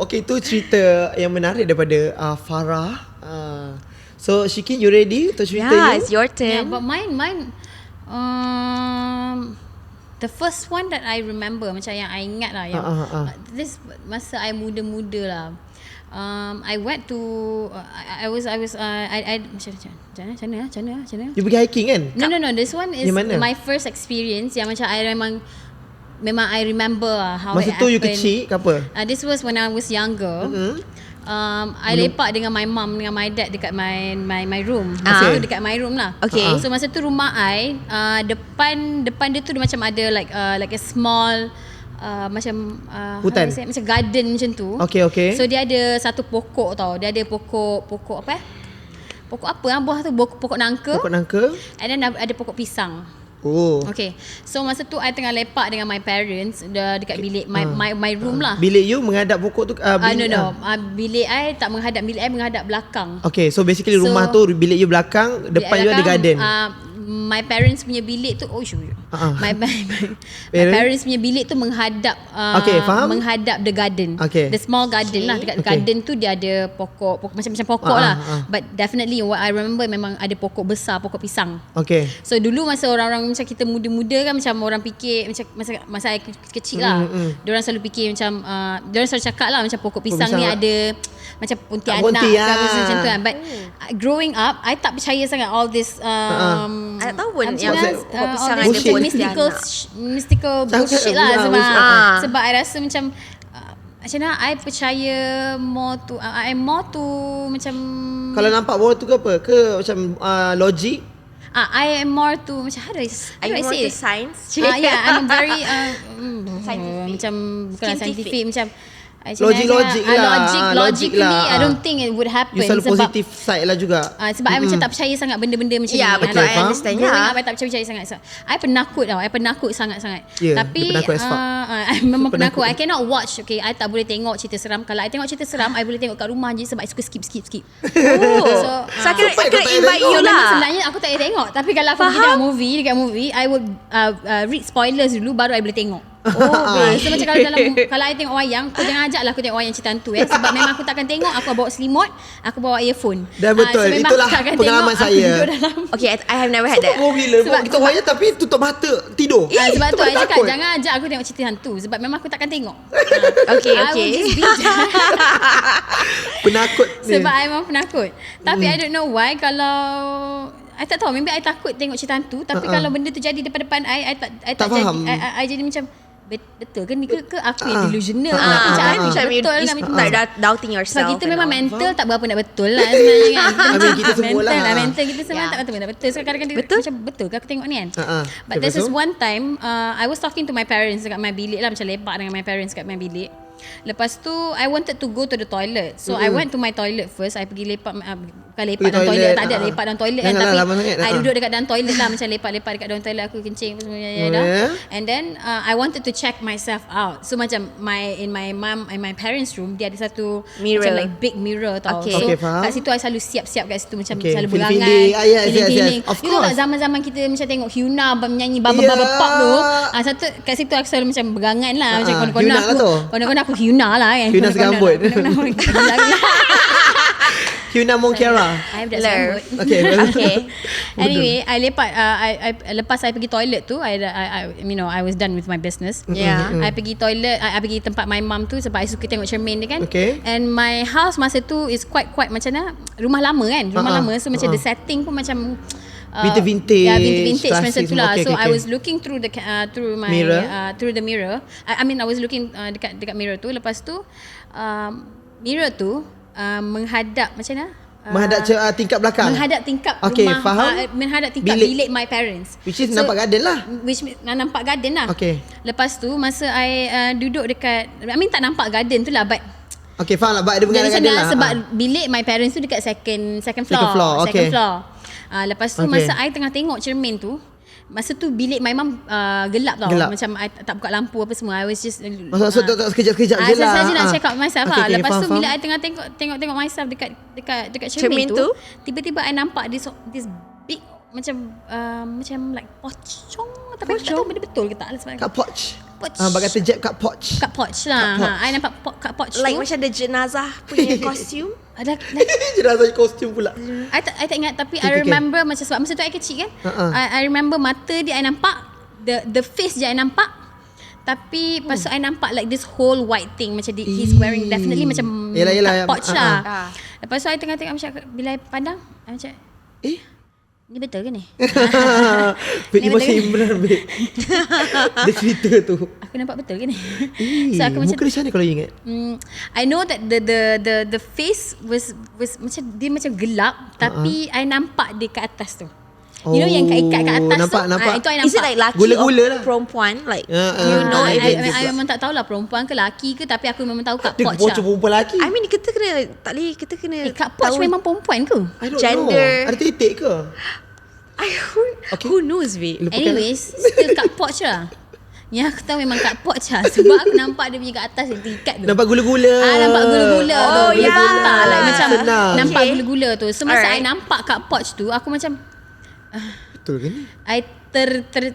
Speaker 1: Okay, tu cerita yang menarik daripada Farah. So Shikin, you ready untuk cerita
Speaker 3: Yeah,
Speaker 1: you?
Speaker 3: it's your
Speaker 2: Yeah,
Speaker 3: turn.
Speaker 2: but mine the first one that I remember, macam yang I ingat lah, yang this masa I muda-muda lah. I went to I macam mana?
Speaker 1: You pergi hiking kan?
Speaker 2: No, this one is
Speaker 1: Yang mana?
Speaker 2: my first experience yang macam I memang I remember how
Speaker 1: Masa
Speaker 2: it
Speaker 1: tu you
Speaker 2: happened.
Speaker 1: kecil ke apa?
Speaker 2: This was when I was younger. I lepak dengan my mum dengan my dad dekat my room. Masa tu dekat my room lah.
Speaker 3: Okay.
Speaker 2: So masa tu rumah I depan dia tu dia macam ada like a small macam
Speaker 1: Hutan?
Speaker 2: macam garden macam tu.
Speaker 1: Okay.
Speaker 2: So dia ada satu pokok tau. Dia ada pokok apa pokok apa buah tu, pokok nangka.
Speaker 1: Pokok nangka.
Speaker 2: And then ada pokok pisang.
Speaker 1: Oh.
Speaker 2: Okay. So masa tu I tengah lepak dengan my parents dekat bilik my room lah.
Speaker 1: Bilik you menghadap pokok tu?
Speaker 2: No. Bilik I tak menghadap, bilik I menghadap belakang.
Speaker 1: Okay, so basically rumah tu bilik you belakang, depan you ada garden.
Speaker 2: My parents punya bilik tu my parents punya bilik tu menghadap
Speaker 1: faham?
Speaker 2: menghadap the garden. The small garden lah. Dekat garden tu dia ada pokok macam pokok lah. But definitely what I remember memang ada pokok besar, pokok pisang.
Speaker 1: Okay.
Speaker 2: So dulu masa orang macam kita muda-muda kan, macam orang fikir macam masa I kecil lah. Diorang selalu fikir macam diorang selalu cakap lah macam pokok pisang ni ada macam Pontianak macam tu kan. But growing up I tak percaya sangat all this
Speaker 3: I tak tahu pun yang pokok pisang
Speaker 2: all
Speaker 3: ada
Speaker 2: this mystical bullshit lah. Sebab I rasa macam macam mana I percaya more to macam
Speaker 1: kalau nampak bawah tu ke apa? Ke macam logik?
Speaker 2: I am more to macam how do I
Speaker 3: more
Speaker 2: say
Speaker 3: to science.
Speaker 2: Yeah, I'm very
Speaker 3: Scientific.
Speaker 2: macam bukanlah scientific, macam
Speaker 1: Logik
Speaker 2: lah.
Speaker 1: Logically
Speaker 2: I don't think it would happen.
Speaker 1: You selalu positive side lah juga.
Speaker 2: Sebab I macam tak percaya sangat benda-benda macam ni.
Speaker 3: Ya, betul. I understand.
Speaker 2: Growing up I tak percaya sangat. I penakut tau. I penakut sangat-sangat. Tapi
Speaker 1: penakut as fuck.
Speaker 2: I memang penakut. I cannot watch. Okay, I tak boleh tengok cerita seram. Kalau I tengok cerita seram, I boleh tengok kat rumah je sebab I suka skip.
Speaker 3: So I kena invite you lah.
Speaker 2: Sebenarnya aku tak boleh tengok. Tapi kalau aku pergi dekat movie, I would read spoilers dulu baru I boleh tengok. So macam kalau I tengok wayang, kau jangan ajak lah aku tengok wayang cerita hantu sebab memang aku takkan tengok. Aku bawa selimut, aku bawa earphone.
Speaker 1: Dah betul,
Speaker 2: so
Speaker 1: itulah pengalaman saya.
Speaker 3: Okay, I have never had that.
Speaker 1: Sebab kita wayang tapi tutup mata tidur.
Speaker 2: Sebab tu I cakap jangan ajak aku tengok cerita hantu sebab memang aku takkan tengok.
Speaker 3: Okay.
Speaker 2: I will just be
Speaker 1: penakut ni.
Speaker 2: Sebab I memang penakut. Tapi I don't know why, kalau I tak tahu, maybe I takut tengok cerita hantu. Tapi kalau benda tu jadi depan-depan I tak
Speaker 1: faham.
Speaker 2: jadi. I jadi macam betul ke ni ke aku yang delusional macam betul kan
Speaker 3: tak doubting yourself.
Speaker 2: sebab kita memang mental tak berapa nak betul lah sebenarnya kan.
Speaker 1: Kita semua lah.
Speaker 2: mental kita semua tak betul. So kadang-kadang macam betul ke aku tengok ni kan. But there's this one time I was talking to my parents dekat my bilik lah, macam lepak dengan my parents kat my bilik. Lepas tu I wanted to go to the toilet. So I went to my toilet first. I pergi lepak, bukan lepak dalam toilet, tak ada lepak dalam toilet kan, tapi I duduk dekat dalam toilet lah, macam lepak-lepak dekat dalam toilet, aku kencing semua And then I wanted to check myself out. So macam in my parents room, dia ada satu
Speaker 3: mirror,
Speaker 2: macam like big mirror tau. So kat situ I selalu siap-siap kat situ, macam selalu berangan, feeling. You know tak zaman-zaman kita macam tengok Hyuna menyanyi Baba Pop tu, kat situ aku selalu macam berangan lah, macam konon-konon aku Hyuna lah kan.
Speaker 1: Hyuna segambut. Hyuna Monkiara.
Speaker 2: I have that segambut.
Speaker 1: Okay.
Speaker 2: Anyway, I lepak. Lepas I pergi toilet tu, I was done with my business. I pergi toilet. I pergi tempat my mum tu sebab I suka tengok cermin dia kan. And my house masa tu is quite macam mana, rumah lama kan. Rumah lama. So macam the setting pun macam vintage macam tu lah. So I was looking through the through the mirror. I was looking dekat mirror tu. Lepas tu mirror tu menghadap macam mana?
Speaker 1: Menghadap tingkap belakang.
Speaker 2: Menghadap tingkap rumah.
Speaker 1: Faham?
Speaker 2: Menghadap tingkap bilik my parents.
Speaker 1: Which is nampak garden lah.
Speaker 2: Nampak garden lah. Lepas tu masa I duduk dekat, tak nampak garden tu lah, but
Speaker 1: faham lah, but ada menghadap garden lah.
Speaker 2: Sebab bilik my parents tu dekat second floor. Second floor. Lepas tu masa I tengah tengok cermin tu, masa tu bilik my mum gelap tau. Macam I tak buka lampu apa semua. I was just
Speaker 1: maksud tak sekejap-sekejap je lah.
Speaker 2: Saya nak check out myself lah. Lepas tu bila I tengah tengok myself dekat cermin tu, tiba-tiba I nampak this big macam like pocong. Tapi I tak tahu benda betul ke tak.
Speaker 1: Kat porch. Abang kata jab kat porch.
Speaker 2: Kat porch lah. I nampak kat porch
Speaker 3: like
Speaker 2: tu.
Speaker 3: macam ada jenazah punya costume.
Speaker 2: Ada
Speaker 1: jenazah kostum pula.
Speaker 2: I tak ingat, tapi I remember macam sebab masa tu I kecil kan. I remember mata dia I nampak, the face je I nampak. Tapi lepas tu I nampak like this whole white thing, macam he's wearing definitely macam kat porch lah. Lepas tu I tengah tengok macam, bila I pandang I macam ni betul ke ni?
Speaker 1: Ni masih Imran babe. Dia cerita tu.
Speaker 2: Aku nampak betul ke ni? So aku
Speaker 1: muka dia macam mana kalau you ingat?
Speaker 2: I know that the face was macam dia macam gelap, tapi I nampak dia kat atas tu. You know yang ikat kat atas
Speaker 1: nampak.
Speaker 2: tu, itu I nampak.
Speaker 3: Is it like laki
Speaker 1: Gula-gula
Speaker 3: or
Speaker 1: lah.
Speaker 3: perempuan? Like
Speaker 1: you
Speaker 3: know if
Speaker 2: I memang tak tahulah perempuan ke lelaki ke, tapi aku memang tahu kat
Speaker 1: Dia
Speaker 2: pouch
Speaker 1: bocor
Speaker 2: lah.
Speaker 1: perempuan lelaki.
Speaker 3: I mean kita kena tak boleh, kita kena
Speaker 2: Kat pouch
Speaker 3: tahu
Speaker 2: memang perempuan ke?
Speaker 1: I don't
Speaker 3: gender.
Speaker 1: know. Ada titik ke?
Speaker 3: Who knows, babe?
Speaker 1: Lupakan.
Speaker 2: Anyways, still kat pouch lah. Yang aku tahu memang kat pouch lah. Sebab aku nampak dia punya kat atas yang terikat tu.
Speaker 1: Nampak gula-gula.
Speaker 2: Nampak gula-gula tu.
Speaker 3: Oh,
Speaker 2: Dia
Speaker 3: ya.
Speaker 2: faham tak? Like macam
Speaker 1: Senang.
Speaker 2: nampak
Speaker 3: Okay.
Speaker 2: gula-gula tu. So masa I
Speaker 3: Alright.
Speaker 2: nampak kat pouch tu, aku macam
Speaker 1: Betul ke ni?
Speaker 2: I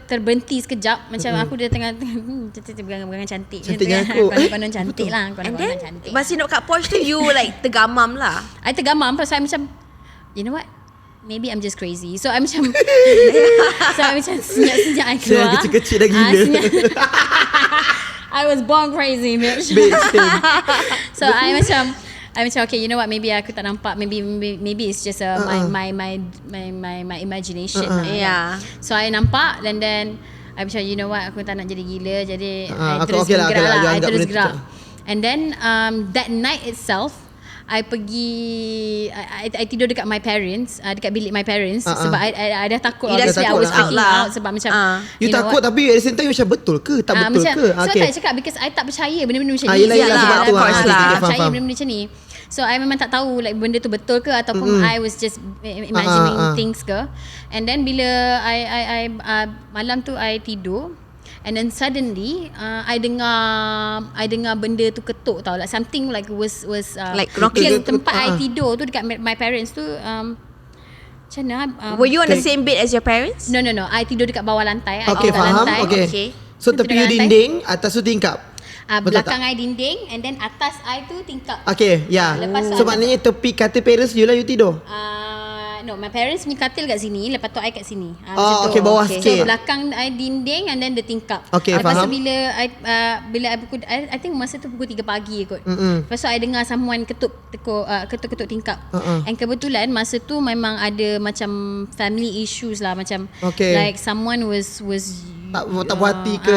Speaker 2: terberhenti sekejap. Macam aku dia tengah pegangan cantik.
Speaker 1: Cantiknya aku.
Speaker 2: Konon-konon cantik lah.
Speaker 3: And
Speaker 2: Konon-konon
Speaker 3: then
Speaker 2: cantik.
Speaker 3: masa nak kat pouch tu you like tergamam lah.
Speaker 2: I tergamam pasal I macam, you know what? Maybe I'm just crazy. So I macam senyap-senyap I keluar.
Speaker 1: Senyap kecil-kecil dah gila.
Speaker 2: I was born crazy, bitch. So I macam okay, you know what, maybe aku tak nampak, maybe it's just my imagination.
Speaker 3: Yeah.
Speaker 2: So I nampak and then I macam, you know what, aku tak nak jadi gila, jadi I
Speaker 1: aku
Speaker 2: terus
Speaker 1: okay lah,
Speaker 2: bergerak
Speaker 1: okay lah,
Speaker 2: lah.
Speaker 1: you
Speaker 2: I
Speaker 1: anggap
Speaker 2: terus
Speaker 1: benda tu
Speaker 2: gerak.
Speaker 1: tak.
Speaker 2: And then that night itself I pergi I tidur dekat my parents, dekat bilik my parents sebab I dah takut.
Speaker 3: You dah
Speaker 2: Obviously I
Speaker 1: takut
Speaker 2: was
Speaker 1: lah.
Speaker 2: freaking
Speaker 3: Out lah.
Speaker 2: out sebab macam
Speaker 1: You
Speaker 2: know
Speaker 1: takut
Speaker 2: what,
Speaker 1: tapi at the same time macam betul ke? Tak betul
Speaker 2: macam,
Speaker 1: ke?
Speaker 2: So I tak cakap because I tak percaya benda-benda macam ni.
Speaker 1: Yelah,
Speaker 3: yelah, sebab tu,
Speaker 2: of course
Speaker 3: okay,
Speaker 2: lah.
Speaker 3: okay,
Speaker 2: Tak percaya
Speaker 1: faham.
Speaker 2: benda-benda macam ni. So I memang tak tahu like benda tu betul ke ataupun I was just imagining things ke. And then bila I malam tu I tidur, and then suddenly I dengar benda tu ketuk tau, like something like was
Speaker 3: Like knocking.
Speaker 2: because tempat I tidur tu dekat my parents tu macam mana
Speaker 3: Were you on the same bed as your parents?
Speaker 2: No, I tidur dekat bawah lantai. I
Speaker 1: Okay,
Speaker 2: tidur kat
Speaker 1: faham.
Speaker 2: lantai.
Speaker 3: Okay.
Speaker 1: So
Speaker 2: Tidur
Speaker 1: tepi you
Speaker 2: dekat lantai.
Speaker 1: dinding, atas tu tingkap. Betul
Speaker 2: Belakang I dinding and then atas I tu tingkap.
Speaker 1: Okay, ya.
Speaker 2: Lepas tu
Speaker 1: So
Speaker 2: ada-
Speaker 1: maknanya tepi katil parents you lah you tidur.
Speaker 2: No, my parents punya katil kat sini, lepas tu I kat sini.
Speaker 1: Oh,
Speaker 2: Macam tu.
Speaker 1: okay, bawah
Speaker 2: So
Speaker 1: sikit.
Speaker 2: belakang I dinding and then dia tingkap.
Speaker 1: Okay,
Speaker 2: Lepas tu
Speaker 1: faham.
Speaker 2: bila I think masa tu pukul 3 pagi kot. Lepas tu I dengar someone ketuk tingkap. And kebetulan masa tu memang ada macam family issues lah, macam
Speaker 1: Okay.
Speaker 2: like someone was
Speaker 1: Tak puas hati ke?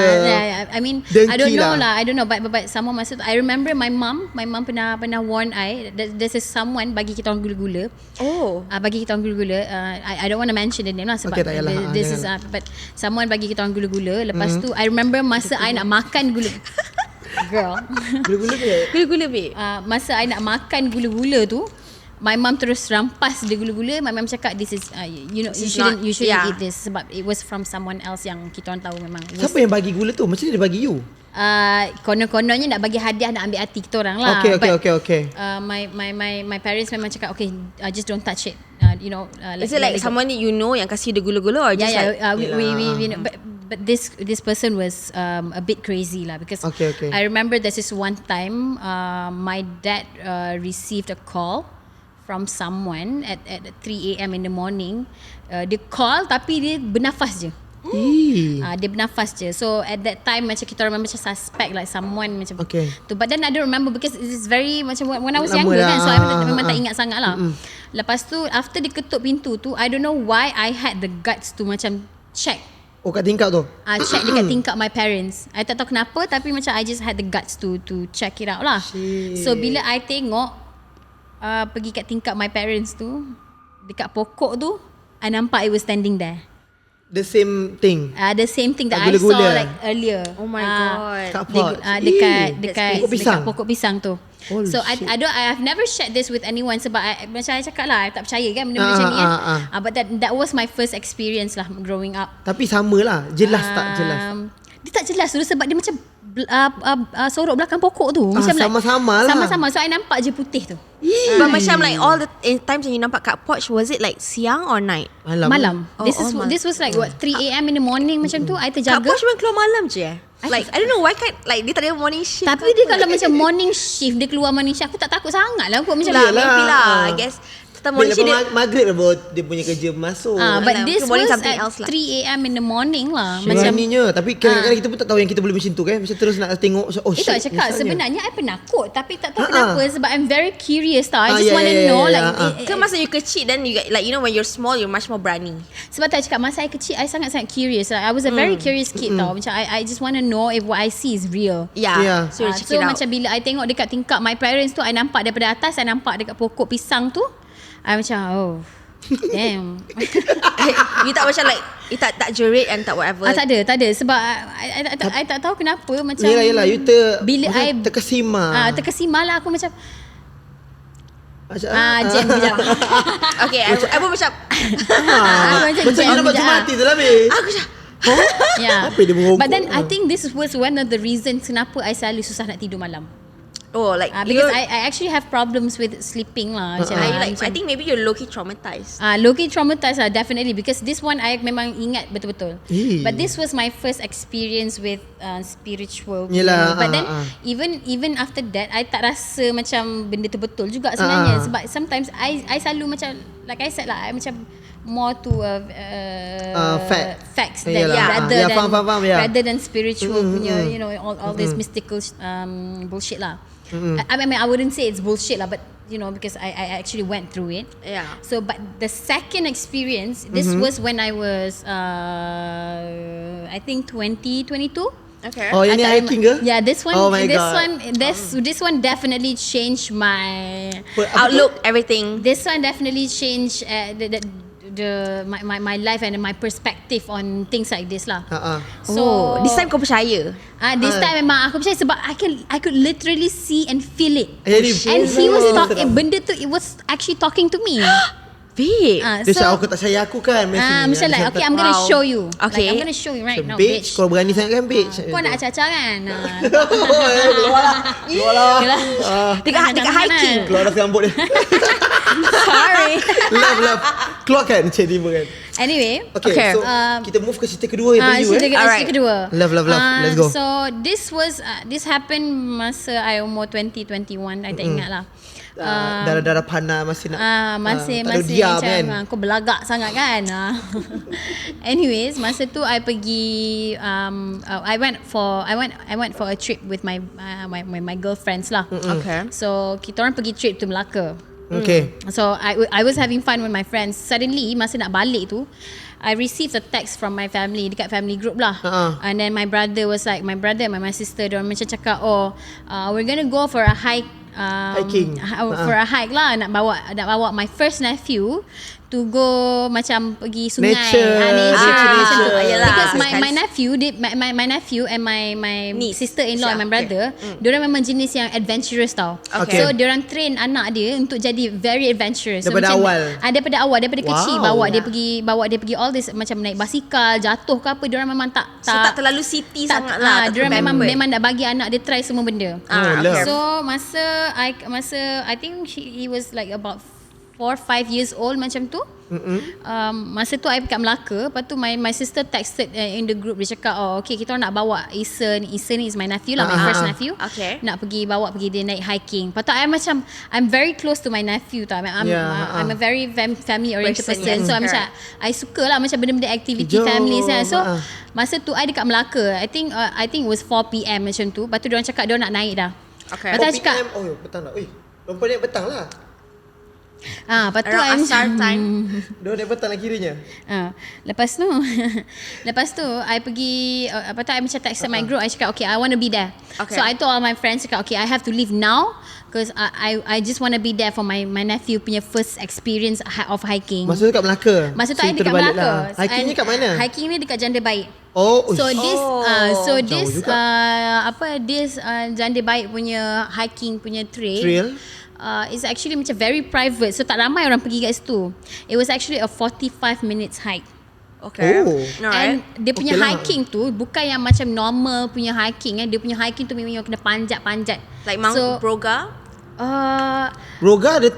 Speaker 2: I mean,
Speaker 1: Dengki
Speaker 2: I don't know
Speaker 1: lah.
Speaker 2: lah. I don't know, but sama masa tu I remember my mum pernah warn I that there's someone bagi kita orang gula-gula.
Speaker 3: Oh.
Speaker 2: Bagi kita orang gula-gula. I don't want to mention the name lah sebab
Speaker 1: Okay, tak payahlah.
Speaker 2: this is but someone bagi kita orang gula-gula. Lepas tu I remember masa I nak makan gula girl.
Speaker 1: Gula-gula ke?
Speaker 3: Gula-gula, babe.
Speaker 2: Masa I nak makan gula-gula tu, my mum terus rampas dia gula-gula. My mum cakap this is you
Speaker 3: is
Speaker 2: shouldn't
Speaker 3: not-
Speaker 2: eat this sebab it was from someone else yang kita orang tahu memang was,
Speaker 1: Siapa yang bagi gula tu? Macam mana dia bagi you?
Speaker 2: konon-kononnya nak bagi hadiah, nak ambil hati kita orang lah.
Speaker 1: Okay.
Speaker 2: My parents memang cakap okay, just don't touch it.
Speaker 3: Is it like someone you know yang kasih dia gula-gula or just like
Speaker 2: we know, but this person was a bit crazy lah because
Speaker 1: Okay.
Speaker 2: I remember there's this one time my dad received a call from someone at 3 AM in the morning. Dia call tapi dia bernafas je. Dia bernafas je. So at that time macam kita orang macam suspect like someone macam
Speaker 1: Okay.
Speaker 2: tu. But then I don't remember because it is very macam when I was
Speaker 1: Lama
Speaker 2: younger
Speaker 1: dah.
Speaker 2: kan. So I memang tak ingat sangat lah. Lepas tu after dia ketuk pintu tu, I don't know why I had the guts to macam check.
Speaker 1: Oh, kat tingkap tu?
Speaker 2: Check dekat tingkap my parents. I tak tahu kenapa tapi macam I just had the guts to check it out lah.
Speaker 1: Shit.
Speaker 2: So bila I tengok pergi kat tingkap my parents tu, dekat pokok tu, I nampak it was standing there.
Speaker 1: The same thing.
Speaker 2: The same thing that I
Speaker 1: Gula-gula.
Speaker 2: saw like earlier.
Speaker 3: Oh my god.
Speaker 1: Kat
Speaker 2: Dia,
Speaker 1: pot.
Speaker 2: dekat
Speaker 1: Pokok pisang.
Speaker 2: dekat pokok pisang tu.
Speaker 1: Holy
Speaker 2: So I
Speaker 1: shit.
Speaker 2: have never shared this with anyone sebab macam I cakap lah, I tak percaya kan benda-benda macam ni kan. But that was my first experience lah growing up.
Speaker 1: Tapi sama lah. Jelas tak jelas?
Speaker 2: Dia tak jelas tu sebab dia macam sorok belakang pokok tu. Macam like,
Speaker 1: sama-sama lah.
Speaker 2: Sama-sama. So I nampak je putih tu.
Speaker 3: But macam like all the times yang you nampak kat porch, was it like siang or night?
Speaker 2: Malam.
Speaker 3: Oh, malam.
Speaker 2: This was like what 3 AM in the morning macam tu. I
Speaker 3: Kat
Speaker 2: terjaga.
Speaker 3: porch memang keluar malam je Like I don't know why like dia tak ada morning shift.
Speaker 2: Tapi dia kalau macam morning shift, dia keluar morning shift, aku tak takut sangat lah kot macam
Speaker 3: lah,
Speaker 1: Yelah.
Speaker 3: maybe lah. I guess kita morning shift dia,
Speaker 1: Maghrib lah baru dia punya kerja masuk.
Speaker 2: but
Speaker 3: Alah,
Speaker 2: this
Speaker 3: morning
Speaker 2: was
Speaker 3: something
Speaker 2: at
Speaker 3: else lah.
Speaker 2: 3 AM in the morning lah. Macam
Speaker 1: Beraninya. Tapi kadang-kadang kita pun tak tahu yang kita boleh macam tu kan. Macam terus nak tengok. Oh
Speaker 2: itu
Speaker 1: shit.
Speaker 2: I cakap
Speaker 1: misalnya.
Speaker 2: sebenarnya I penakut tapi tak tahu kenapa sebab I'm very curious tau. I just
Speaker 1: yeah,
Speaker 2: want to
Speaker 1: yeah,
Speaker 2: know
Speaker 1: yeah,
Speaker 2: like
Speaker 3: ke masa you kecil then you get, like you know when you're small you're much more berani.
Speaker 2: sebab tak cakap masa I kecil I sangat-sangat curious. I was a very curious kid tau. Macam I just want to know if what I see is real.
Speaker 1: Yeah.
Speaker 3: So you check
Speaker 2: So
Speaker 3: it out.
Speaker 2: macam bila I tengok dekat tingkap my parents tu, I nampak daripada atas, I nampak dekat pokok pisang tu, I macam Damn.
Speaker 3: You tak macam like, you tak jerit and tak whatever.
Speaker 2: Tak ada sebab I tak tahu kenapa macam
Speaker 1: Yelah you
Speaker 2: bila I
Speaker 1: terkesima.
Speaker 2: terkesima lah aku macam
Speaker 1: Macam
Speaker 2: jam kejap.
Speaker 3: Okay, I pun macam
Speaker 1: Macam dia nak macam mati tu lah Bil.
Speaker 3: aku macam
Speaker 2: Yeah.
Speaker 1: Apa dia merokok?
Speaker 2: But then I think this was one of the reasons kenapa I selalu susah nak tidur malam.
Speaker 3: like
Speaker 2: Because I actually have problems with sleeping lah. Macam,
Speaker 3: I think maybe you're low-key traumatized.
Speaker 2: low-key traumatized lah, definitely, because this one I memang ingat betul-betul. But this was my first experience with spiritual.
Speaker 1: Yelah,
Speaker 2: But then even after that I tak rasa macam benda tu betul juga sebenarnya. Sebab sometimes I selalu macam, like I said lah, I macam more to facts than rather than spiritual punya, you know, all this mystical bullshit lah. I mean, I wouldn't say it's bullshit lah, but you know, because I actually went through it.
Speaker 3: Yeah.
Speaker 2: So, but the second experience, this was when I was I think 2022.
Speaker 3: Okay.
Speaker 1: Oh, yang ni hiking ke?
Speaker 2: Yeah, this one.
Speaker 1: Oh my
Speaker 2: this
Speaker 1: God.
Speaker 2: one. This one definitely changed my
Speaker 3: Outlook, everything.
Speaker 2: This one definitely changed my life and my perspective on things like this lah. So
Speaker 3: this time kau percaya?
Speaker 2: This time memang aku percaya sebab I could literally see and feel it.
Speaker 1: Jadi,
Speaker 2: And he was talking, benda tu, it was actually talking to me.
Speaker 3: Babe.
Speaker 1: Dia cakap aku tak sayang aku kan.
Speaker 2: Macam like, okay, I'm gonna show you.
Speaker 3: Okay.
Speaker 2: Like, I'm gonna show you right now,
Speaker 1: bitch.
Speaker 2: bitch.
Speaker 1: Kau berani sangat kan bitch.
Speaker 2: Kau nak acah-acah kan?
Speaker 1: Keluar lah.
Speaker 3: Dekat hiking.
Speaker 1: Keluar dah rambut dia.
Speaker 2: Sorry.
Speaker 1: Love. Keluarkan macam ni kan.
Speaker 2: Anyway.
Speaker 1: Okay, so kita move ke cerita kedua yang you
Speaker 2: cerita kedua.
Speaker 1: Love. Let's go.
Speaker 2: So this happened masa I umur 2021. I tak ingat lah.
Speaker 1: Darah-darah panas masih nak
Speaker 2: masih
Speaker 1: diam
Speaker 2: macam
Speaker 1: kan.
Speaker 2: kau belagak sangat kan. Anyways, masa tu I pergi I went for a trip with my girlfriends lah.
Speaker 3: Okay.
Speaker 2: So kita orang pergi trip to Melaka.
Speaker 1: Okay.
Speaker 2: So I was having fun with my friends. Suddenly masa nak balik tu, I received a text from my family dekat family group lah. And then my brother and my sister, diorang macam cakap, we're gonna go for a hike.
Speaker 1: Hiking.
Speaker 2: For a hike lah, nak bawa my first nephew to go macam pergi sungai,
Speaker 1: nature.
Speaker 2: Because my nephew and my sister-in-law and my brother, diorang memang jenis yang adventurous tau. So diorang train anak dia untuk jadi very adventurous.
Speaker 1: Daripada awal.
Speaker 2: Daripada kecil bawa dia pergi all this, macam naik basikal, jatuh ke apa, diorang memang tak
Speaker 3: terlalu city sangat lah.
Speaker 2: Diorang memang nak bagi anak dia try semua benda.
Speaker 1: Okay.
Speaker 2: So masa I think he was like about 4-5 years old macam tu. Masa tu I kat Melaka. Lepas tu my sister texted in the group. Dia cakap, okay, kita nak bawa Ethan is my nephew lah, my first nephew.
Speaker 3: Okay.
Speaker 2: Nak pergi dia naik hiking. Lepas tu I'm very close to my nephew tau. I'm a very family oriented person. So I suka lah macam benda-benda activity family. So masa tu I dekat Melaka. I think it was 4 PM macam tu. Lepas tu diorang cakap diorang nak naik dah.
Speaker 3: Okay.
Speaker 2: Lepas tu I cakap,
Speaker 1: petang lah. Perempuan naik petang lah.
Speaker 2: lepas tu
Speaker 3: Around asar time.
Speaker 1: Dia naik petang lah kiranya.
Speaker 2: Lepas tu I pergi, lepas tu I macam text my group. I cakap, okay, I want to be there. So I told all my friends, cakap, okay, I have to leave now because I just want to be there for my nephew punya first experience of hiking.
Speaker 1: Masa tu kat Melaka?
Speaker 2: Masa tu I dekat Melaka.
Speaker 1: Hikingnya kat mana?
Speaker 2: Hiking ni dekat Janda Baik. This Janda Baik punya hiking punya trail. It's actually macam very private. So tak ramai orang pergi kat situ. It was actually a 45 minutes hike.
Speaker 3: Okay.
Speaker 2: And dia punya hiking tu bukan yang macam normal punya hiking. Dia punya hiking tu memang kena panjat-panjat.
Speaker 3: Like Mount Broga?
Speaker 1: Broga dia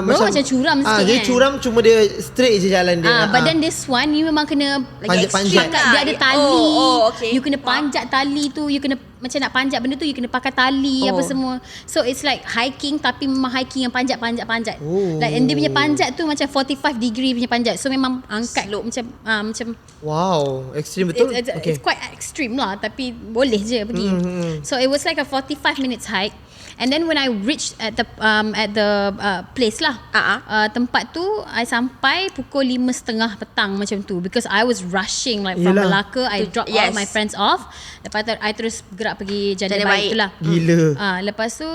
Speaker 2: macam curam sikit
Speaker 1: dia curam, cuma dia straight je jalan dia.
Speaker 2: But then this one you memang kena
Speaker 1: panjat-panjat.
Speaker 2: Dia ada tali.
Speaker 3: Okay.
Speaker 2: You kena panjat tali tu. You kena macam nak panjat benda tu, you kena pakai tali apa semua. So it's like hiking, tapi memang hiking yang panjat-panjat. Like, and dia punya panjat tu macam 45 degree punya panjat. So memang angkat macam
Speaker 1: wow, extreme betul.
Speaker 2: It's quite extreme lah, tapi boleh je pergi. So it was like a 45 minutes hike. And then when I reached at the place lah, tempat tu I sampai pukul 5:30 petang macam tu, because I was rushing like from Melaka. I dropped all my friends off. Lepas tu I terus gerak pergi Janda Baik tu lah.
Speaker 1: Gila.
Speaker 2: Lepas tu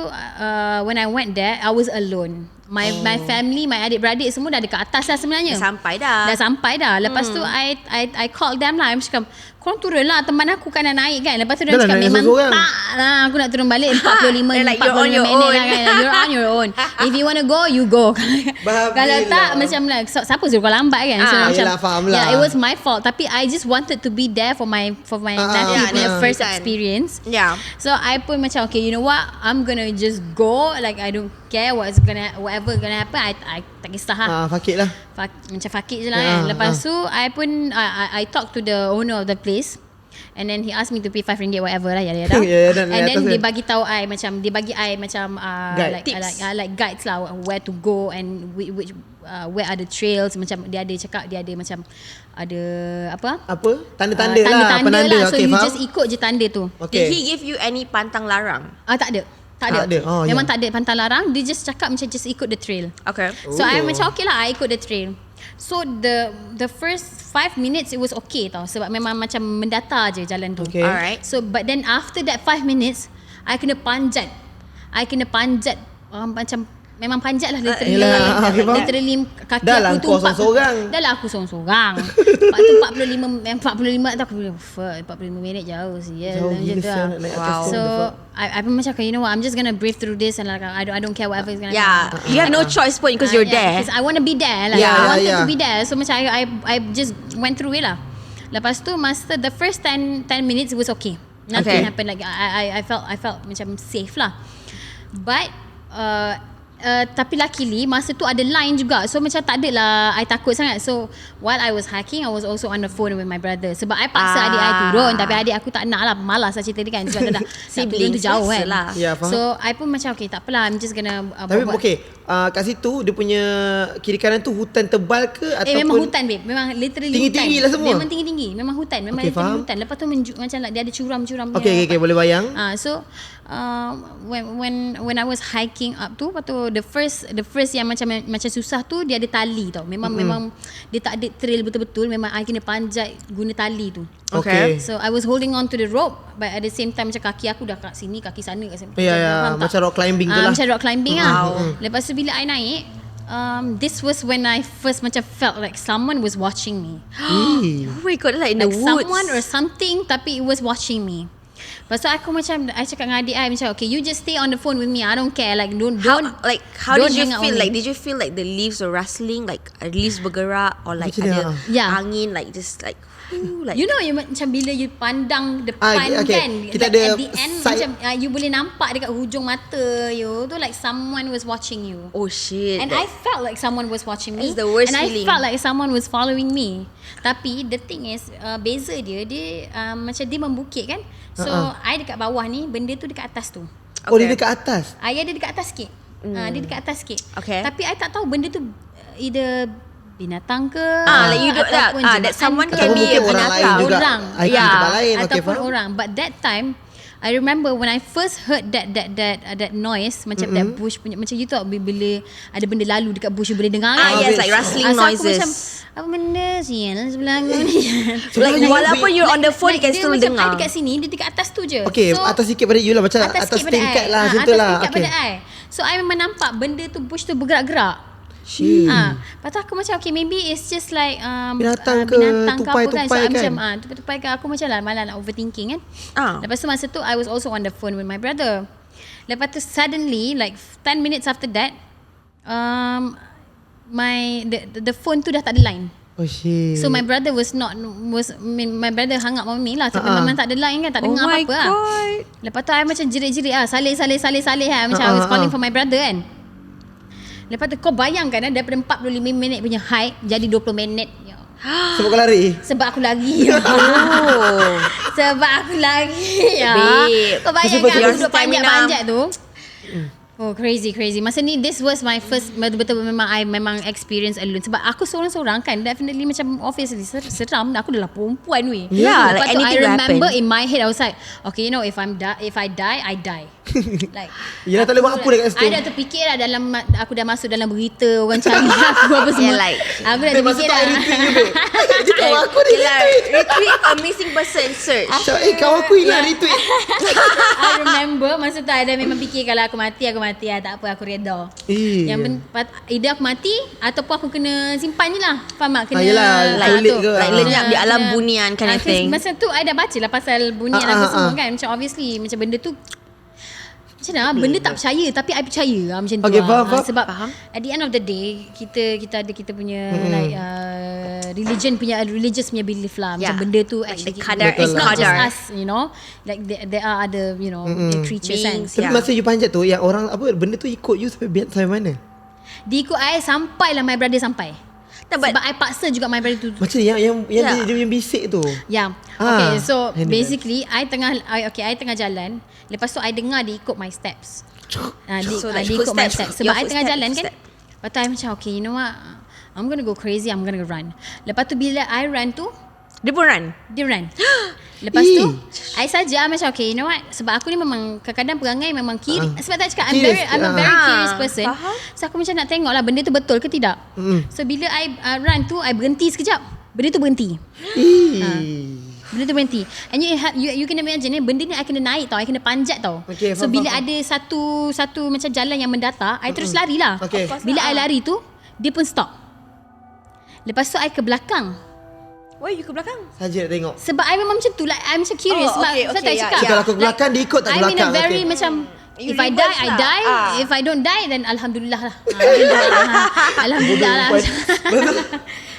Speaker 2: when I went there, I was alone. My family, my adik-beradik semua dah dekat atas lah sebenarnya.
Speaker 3: Dah sampai dah.
Speaker 2: Lepas tu I call them lah. I cakap, korang turun lah, teman aku kan nak naik kan. Lepas tu dia
Speaker 1: Dah lah,
Speaker 2: cakap
Speaker 1: naik
Speaker 2: memang
Speaker 1: seorang.
Speaker 2: tak lah, aku nak turun balik 45
Speaker 3: Like, you're on
Speaker 2: 45
Speaker 3: your
Speaker 2: minit
Speaker 3: own.
Speaker 2: lah kan. You're on your own. If you want to go, you go.
Speaker 1: Babi
Speaker 2: Kalau tak
Speaker 1: lah.
Speaker 2: macam lah, siapa suruh kau lambat kan. So, macam,
Speaker 1: yelah, faham lah.
Speaker 2: yeah, it was my fault. Tapi I just wanted to be there for my nephew punya first experience.
Speaker 3: Yeah.
Speaker 2: So I pun macam, okay, you know what, I'm gonna just go. Like I don't care whatever gonna happen. I tak kisah lah.
Speaker 1: Fakir lah.
Speaker 2: Macam fakir je lah kan. Lepas tu I pun I talk to the owner of the place. And then he asked me to pay RM5 whatever lah yada.
Speaker 1: Dan
Speaker 2: And then
Speaker 1: atas
Speaker 2: dia
Speaker 1: kan.
Speaker 2: bagi tahu I macam
Speaker 1: Guide.
Speaker 2: like guides lah, where to go and which where are the trails. Macam dia ada cakap, dia ada macam ada apa?
Speaker 1: Tanda-tanda lah.
Speaker 2: Tanda-tanda
Speaker 1: Penanda.
Speaker 2: lah. So
Speaker 1: Okay,
Speaker 2: you
Speaker 1: faham?
Speaker 2: just ikut je tanda tu.
Speaker 1: Okay.
Speaker 3: Did he give you any pantang larang?
Speaker 2: Tak ada.
Speaker 1: Tak ada. Oh,
Speaker 2: Memang
Speaker 1: ya.
Speaker 2: tak ada pantang larang. Dia just cakap macam just ikut the trail.
Speaker 3: Okay.
Speaker 2: So I macam okay lah, I ikut the trail. So the first 5 minutes it was okay tau, sebab memang macam mendata je jalan tu.
Speaker 1: Okay.
Speaker 3: Alright.
Speaker 2: So but then after that 5 minutes I kena panjat macam memang panjat lah literally.
Speaker 1: Yelah, okay, faham.
Speaker 2: Literally kaki
Speaker 1: Dah lah
Speaker 2: aku tu
Speaker 1: kau seorang-seorang.
Speaker 2: Dah lah aku seorang-seorang. Lepas tu 45 tu aku bilang 45 minit jauh sial.
Speaker 1: Jauh
Speaker 2: Macam
Speaker 1: gila
Speaker 2: tu
Speaker 1: sial
Speaker 2: lah.
Speaker 1: nak naik atas tu.
Speaker 2: So I pun macam you know what, I'm just gonna breathe through this and like I don't care whatever is gonna
Speaker 3: Yeah.
Speaker 2: happen.
Speaker 3: You have no choice pun because you're there.
Speaker 2: Because I want to be there. Like,
Speaker 1: Yeah,
Speaker 2: I wanted
Speaker 1: yeah.
Speaker 2: to be there. So macam I just went through it lah. Lepas tu masa the first 10 minutes it was okay. Nothing
Speaker 3: Okay.
Speaker 2: happened. Like I felt macam safe lah. But tapi luckily masa tu ada line juga. So macam tak adalah I takut sangat. So while I was hiking, I was also on the phone with my brother. Sebab I paksa adik I turun, tapi adik aku tak nak lah. Malas lah cerita dia kan. Sebab dia dah nak turun tu jauh kan.
Speaker 3: Lah.
Speaker 1: Ya, faham.
Speaker 2: So I pun macam okay, tak apalah, I'm just gonna
Speaker 1: Tapi okay, kat situ dia punya kiri kanan tu hutan tebal ke ataupun
Speaker 2: memang hutan babe. Memang literally
Speaker 1: tinggi-tinggi
Speaker 2: hutan.
Speaker 1: lah semua?
Speaker 2: Memang tinggi-tinggi. Memang hutan. Memang
Speaker 1: Okay,
Speaker 2: literally
Speaker 1: faham.
Speaker 2: hutan. Lepas tu macam like, dia ada curam-curam.
Speaker 1: Okay, boleh bayang.
Speaker 2: So when I was hiking up tu, lepas tu the first yang macam susah tu, dia ada tali tau. Memang dia tak ada trail betul-betul. Memang I kena panjat guna tali tu.
Speaker 1: Okay.
Speaker 2: So I was holding on to the rope, but at the same time macam kaki aku dah kat sini, kaki sana kat sini.
Speaker 1: Ya, macam rock climbing tu lah.
Speaker 2: Macam rock climbing lah. Lepas tu bila I naik, this was when I first macam felt like someone was watching me.
Speaker 3: Oh my god, like in the
Speaker 2: Like
Speaker 3: woods.
Speaker 2: someone or something, tapi it was watching me. Lepas tu aku macam, I cakap dengan adik I macam, okay, you just stay on the phone with me, I don't care. Like
Speaker 3: How
Speaker 2: don't
Speaker 3: did you
Speaker 2: hang out
Speaker 3: feel?
Speaker 2: on me.
Speaker 3: Like did you feel like the leaves were rustling, like leaves bergerak, or like
Speaker 1: Macam
Speaker 3: ada
Speaker 1: mana?
Speaker 2: Yeah.
Speaker 3: angin, like just like like
Speaker 2: You know, you macam bila you pandang depan
Speaker 1: okay.
Speaker 2: kan,
Speaker 1: Kita
Speaker 2: like
Speaker 1: ada
Speaker 2: at the end
Speaker 1: side-
Speaker 2: macam you boleh nampak dekat hujung mata you tu, like someone was watching you.
Speaker 3: oh shit.
Speaker 2: And I felt like someone was watching me.
Speaker 3: It's the worst
Speaker 2: and
Speaker 3: feeling.
Speaker 2: I felt like someone was following me. Tapi the thing is, beza dia macam dia membukit kan. So I dekat bawah ni, benda tu dekat atas tu.
Speaker 1: Oh, dia dekat atas.
Speaker 2: Ayah dia dekat atas sikit. Dia dekat atas sikit.
Speaker 3: Okay.
Speaker 2: Tapi I tak tahu benda tu either binatang ke,
Speaker 3: like you don't
Speaker 2: ataupun
Speaker 3: that
Speaker 2: jemaatan
Speaker 3: someone
Speaker 2: ke.
Speaker 3: can be
Speaker 1: Mungkin
Speaker 3: a
Speaker 1: orang lain
Speaker 3: binatang.
Speaker 1: juga.
Speaker 2: Orang.
Speaker 1: Hiking
Speaker 3: Yeah.
Speaker 1: tempat lain. Okay,
Speaker 2: Ataupun
Speaker 1: faham.
Speaker 2: orang. But that time I remember when I first heard that noise, macam that bush punya, macam you tahu bila ada benda lalu dekat bush you boleh dengar kan?
Speaker 3: Yes, like rustling
Speaker 2: So aku
Speaker 3: noises.
Speaker 2: macam apa benda sial sebelah aku ni.
Speaker 3: Like walaupun you're on the phone, you can
Speaker 2: dia
Speaker 3: still
Speaker 2: macam
Speaker 3: dengar.
Speaker 2: I dekat sini, dia dekat atas tu je.
Speaker 1: Okay, atas sikit pada you lah. Macam atas
Speaker 2: sikit pada
Speaker 1: tingkat
Speaker 2: I.
Speaker 1: lah. Macam tu
Speaker 2: Atas
Speaker 1: lah.
Speaker 2: tingkat
Speaker 1: Okay.
Speaker 2: pada I. So I memang nampak benda tu, bush tu bergerak-gerak.
Speaker 1: Shit.
Speaker 2: Lepas tu aku macam okay, maybe it's just like
Speaker 1: Binatang ke,
Speaker 2: binatang ke apa kan. So
Speaker 1: tupai
Speaker 2: I
Speaker 1: kan?
Speaker 2: macam tupai ke, aku macam lah malah nak overthinking kan. Lepas tu masa tu I was also on the phone with my brother. Lepas tu suddenly like 10 minutes after that, the phone tu dah tak ada line.
Speaker 1: Oh shit.
Speaker 2: So my brother my brother hang up on me lah. Tapi memang tak ada line kan, tak dengar
Speaker 3: my
Speaker 2: apa-apa lah.
Speaker 3: God.
Speaker 2: Lepas tu I macam jerit-jerit salih lah. Macam I was calling for my brother kan. Lepas tu kau bayangkan daripada 45 minit punya hike jadi 20 minit. Ya.
Speaker 1: Sebab kau lari.
Speaker 2: Sebab aku lari. Sebab aku lari. Ya.
Speaker 3: Babe.
Speaker 2: Kau bayangkan
Speaker 1: Betul-betul.
Speaker 2: aku duduk
Speaker 3: Stamina.
Speaker 2: panjat tu. Oh crazy. Masa ni this was my first betul-betul memang experience alone. Sebab aku seorang-seorang kan, definitely macam obviously seram. Aku adalah perempuan weh.
Speaker 3: Yeah,
Speaker 2: Lepas
Speaker 3: like
Speaker 2: tu I
Speaker 3: anything will
Speaker 2: remember
Speaker 3: happen.
Speaker 2: in my head I was like, okay, you know, if I die, I die. Like
Speaker 1: Yelah, tak boleh buat apa dekat situ.
Speaker 2: I dah terfikir dah aku dah masuk dalam berita orang cari aku apa semua.
Speaker 3: Yeah, like,
Speaker 2: aku dah
Speaker 1: Dia masa
Speaker 2: terfikir
Speaker 1: tu
Speaker 2: dah.
Speaker 1: I retweet je babe. Dia kawan aku dia
Speaker 3: Yelah,
Speaker 1: retweet.
Speaker 3: retweet a missing person search.
Speaker 1: Macam kawan aku hilang retweet.
Speaker 2: I remember masa tu I dah memang fikir kalau aku mati mati lah, tak apa, aku reda.
Speaker 1: Yang
Speaker 2: either aku mati ataupun aku kena simpan je lah. Faham tak? Kena
Speaker 3: like lenyap di alam bunian kind of thing.
Speaker 2: Masa tu I dah baca lah pasal bunian apa semua kan. Macam obviously macam benda tu macam mana benda tak percaya tapi I percaya macam tu sebab at the end of the day kita ada kita punya like religious punya belief lah macam benda tu
Speaker 3: like
Speaker 2: actually
Speaker 3: it's
Speaker 2: not just us, you know, like there are other, you know, creatures kan.
Speaker 1: Tapi masa you panjat tu yang orang benda tu ikut you sampai mana?
Speaker 2: Dia ikut I sampailah my brother sampai. Sebab I paksa juga my brother tu.
Speaker 1: Macam ni yang dia punya bisik tu.
Speaker 2: Okay, so basically I tengah jalan. Lepas tu I dengar dia ikut my steps. Dia ikut my steps. Sebab I tengah jalan kan. Lepas tu I macam okay, you know what, I'm gonna go crazy, I'm gonna run. Lepas tu bila I run tu,
Speaker 3: dia pun run.
Speaker 2: Lepas tu I saja macam okay, you know what, sebab aku ni memang kadang-kadang perangai memang kiri. Sebab tak cakap I'm a very curious person. So aku macam nak tengok lah benda tu betul ke tidak. So bila I run tu, I berhenti sekejap, benda tu berhenti. Benda tu berhenti. And you kena imagine benda ni I kena naik tau, I kena panjat tau. So bila ada satu macam jalan yang mendatar, I terus lari lah. Bila I lari tu, dia pun stop. Lepas tu I ke belakang.
Speaker 3: Why you ke belakang?
Speaker 1: Saja nak tengok.
Speaker 2: Sebab I memang macam tu lah, I macam curious. Sebab saya tak cakap
Speaker 1: kalau aku ke belakang, dia ikut tak ke belakang.
Speaker 2: I'm in a very macam if I die, I die. If I don't die, then Alhamdulillah lah. Alhamdulillah lah.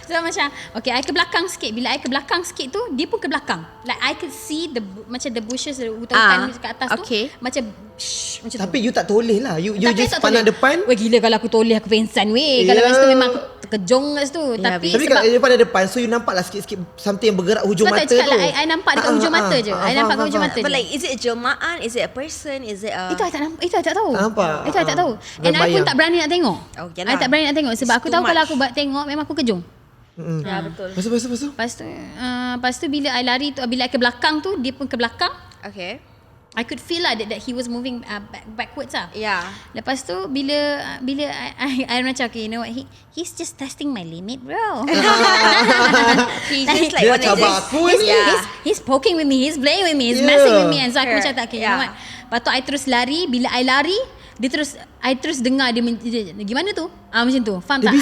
Speaker 2: So macam okay, I ke belakang sikit. Bila I ke belakang sikit tu, dia pun ke belakang. Like I could see macam the bushes, hutan-hutan kat atas tu macam macam
Speaker 1: tapi you tak toleh lah. You just pandang depan.
Speaker 2: Weh gila, kalau aku toleh aku pengsan weh. Kalau masa tu memang aku terkejung kat situ. Tapi
Speaker 1: kalau you pandang depan, so you nampak lah sikit-sikit something yang bergerak hujung mata tu.
Speaker 2: I nampak dekat hujung mata je. I nampak kat hujung mata je.
Speaker 3: But like, is it a jelmaan? Is it a person? Is it a...
Speaker 2: Itu I tak nampak. Itu I tak tahu.
Speaker 1: Itu
Speaker 2: I tak tahu. And I pun tak berani nak tengok. I tak berani nak tengok sebab aku tahu kalau aku tengok memang aku kejung.
Speaker 3: Ya betul.
Speaker 2: Lepas tu bila I lari tu, bila I ke belakang tu, dia pun ke belakang.
Speaker 3: Okay.
Speaker 2: I could feel lah that he was moving backwards lah.
Speaker 3: Yeah.
Speaker 2: Lepas tu bila I macam okay, you know what, he's just testing my limit, bro.
Speaker 3: He's just like
Speaker 2: he's poking with me, he's playing with me, he's messing with me, and so aku macam tak okay, you know what. Lepas tu I terus lari. Bila I lari, I terus dengar dia gimana tu? Macam tu. Faham tak?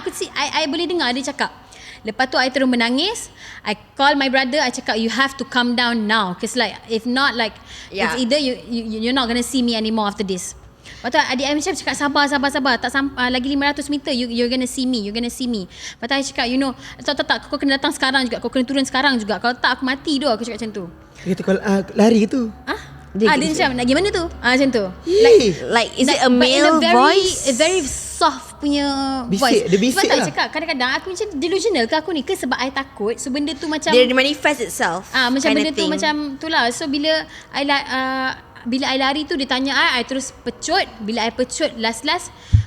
Speaker 2: Aku see I boleh dengar dia cakap. Lepas tu I terus menangis. I call my brother, I cakap you have to come down now, cause like if not like it's either you're not gonna see me anymore after this. Lepas tu adik I macam cakap sabar. Tak lagi 500 meter you're gonna see me. Lepas tu I cakap you know, tak kau kena datang sekarang juga, kau kena turun sekarang juga. Kalau tak aku mati doh, aku cakap macam tu.
Speaker 1: Dia kata lari gitu.
Speaker 2: Dia macam nak gimana tu? Macam tu.
Speaker 3: Like is it a male voice?
Speaker 2: A very soft punya voice.
Speaker 1: Dia bisik
Speaker 2: sebab
Speaker 1: lah.
Speaker 2: Tak cakap kadang-kadang aku macam delusional ke aku ni ke sebab I takut. So benda tu macam
Speaker 3: dia manifest itself.
Speaker 2: Macam benda tu macam tu lah. So bila I lari tu dia tanya I terus pecut. Bila I pecut last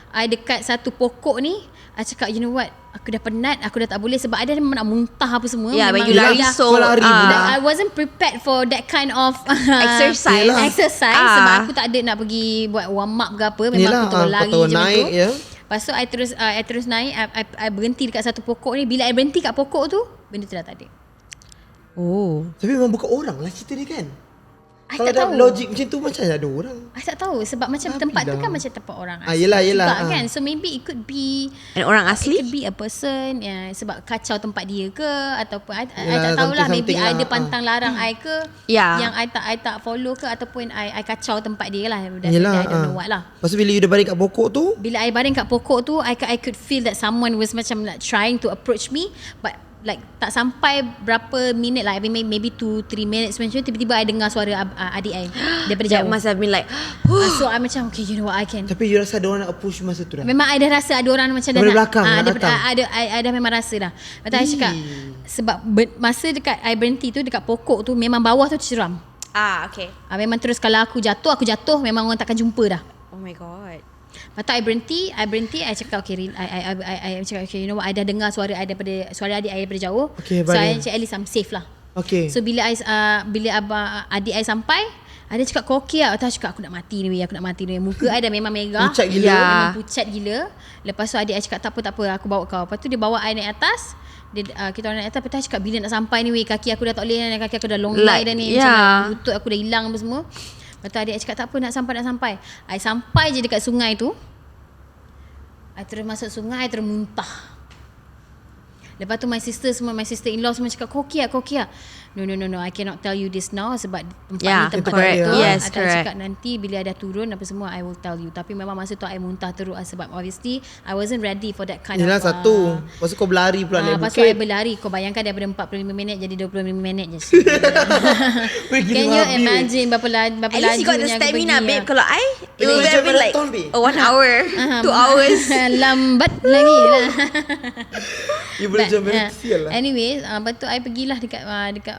Speaker 2: I dekat satu pokok ni, I cakap you know what, aku dah penat, aku dah tak boleh sebab I dah memang nak muntah apa semua.
Speaker 3: When you lari
Speaker 2: I wasn't prepared for that kind of exercise sebab aku tak ada nak pergi buat warm up ke apa. Memang aku terus lari je macam tu. Lepas tu I terus naik. I berhenti dekat satu pokok ni. Bila I berhenti kat pokok tu, benda tu dah tak ada.
Speaker 1: Tapi memang bukan orang lah cerita dia kan.
Speaker 2: I
Speaker 1: kalau
Speaker 2: tak
Speaker 1: dalam
Speaker 2: tahu.
Speaker 1: logik macam tu macam ada orang.
Speaker 2: I tak tahu sebab macam tempat tu kan macam tempat orang asli.
Speaker 1: Yelah.
Speaker 2: Kan? So maybe it could be
Speaker 3: orang asli.
Speaker 2: It could be a person sebab kacau tempat dia ke ataupun I tak tahulah, maybe I ada pantang larang I ke yang I tak follow ke ataupun I kacau tempat dia lah. I don't know what lah.
Speaker 1: Lepas tu bila you dah baring kat pokok tu,
Speaker 2: bila I baring kat pokok tu, I could feel that someone was macam like trying to approach me, but like tak sampai berapa minit lah, maybe 2-3 minutes macam tu, tiba-tiba I dengar suara adik I daripada jauh.
Speaker 3: Must have been like
Speaker 2: so I macam okay, you know what, I can.
Speaker 1: Tapi you rasa ada orang nak approach masa tu dah?
Speaker 2: Memang I dah rasa ada orang macam dah
Speaker 1: nak belakang,
Speaker 2: I dah memang rasa dah. Lepas tu I cakap sebab masa dekat I berhenti tu dekat pokok tu, memang bawah tu ceram.
Speaker 3: Okay.
Speaker 2: Memang terus kalau aku jatuh memang orang takkan jumpa dah.
Speaker 3: Oh my god.
Speaker 2: Lepas tu I berhenti, I cakap okay, I cakap okay, you know what, I dah dengar suara adik I daripada jauh. So I cakap at least I'm safe lah. So bila adik I sampai, dia cakap kau okay lah. Aku cakap aku nak mati ni. Muka I dah memang megah, memang pucat gila. Lepas tu adik I cakap tak apa, aku bawa kau. Lepas tu dia bawa I naik atas. Kita orang naik atas. Lepas tu I cakap bila nak sampai ni, kaki aku dah tak boleh, kaki aku dah long lie dah ni, macam lutut aku dah hilang apa semua. Lepas tu adik I cakap tak apa, nak sampai. I sampai je dekat sungai tu, I terus masuk sungai, I terus muntah. Lepas tu my sister-in-law semua cakap kau okay. No, I cannot tell you this now sebab tempat ni tempat
Speaker 3: correct.
Speaker 2: tu.
Speaker 3: Yes,
Speaker 2: I
Speaker 3: correct.
Speaker 2: cakap nanti bila ada turun apa semua I will tell you. Tapi memang masa tu I muntah teruk sebab obviously I wasn't ready for that kind
Speaker 1: Yelah
Speaker 2: of
Speaker 1: satu. Lepas tu kau berlari pula naik
Speaker 2: lepas tu I
Speaker 1: bukit.
Speaker 2: berlari. Kau bayangkan daripada 45 minit jadi 25 minit je.
Speaker 1: Weh, gila
Speaker 2: Can you
Speaker 1: babi, weh.
Speaker 2: imagine berapa
Speaker 3: At least you got the
Speaker 2: lajunya aku
Speaker 3: stamina,
Speaker 2: pergi,
Speaker 3: babe. Kalau I, it will
Speaker 1: Macam
Speaker 3: be like
Speaker 1: marathon, babe.
Speaker 3: 1 hour, 2 hours.
Speaker 2: Lambat lagi lah.
Speaker 1: You boleh
Speaker 2: But,
Speaker 1: macam sial lah.
Speaker 2: Anyway, lepas tu I pergilah dekat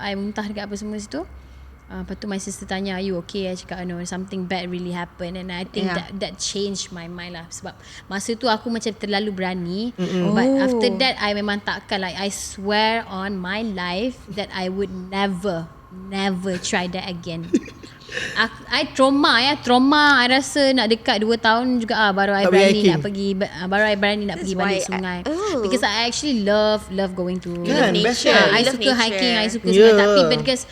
Speaker 2: I muntah dekat apa semua situ. Lepas tu my sister tanya, are you okay? I cakap no, something bad really happened. And I think that changed my mind lah. Sebab masa tu aku macam terlalu berani. But after that I memang takkan, like I swear on my life that I would never try that again. I trauma. I rasa nak dekat 2 tahun juga baru I
Speaker 1: Tak
Speaker 2: berani
Speaker 1: hiking.
Speaker 2: nak pergi, baru I berani nak pergi balik sungai. Because I actually love going to
Speaker 1: Kan, best
Speaker 3: nature.
Speaker 1: kan?
Speaker 2: I
Speaker 3: You love
Speaker 2: suka
Speaker 3: nature.
Speaker 2: hiking, I suka
Speaker 1: Yeah.
Speaker 2: semua. Tapi because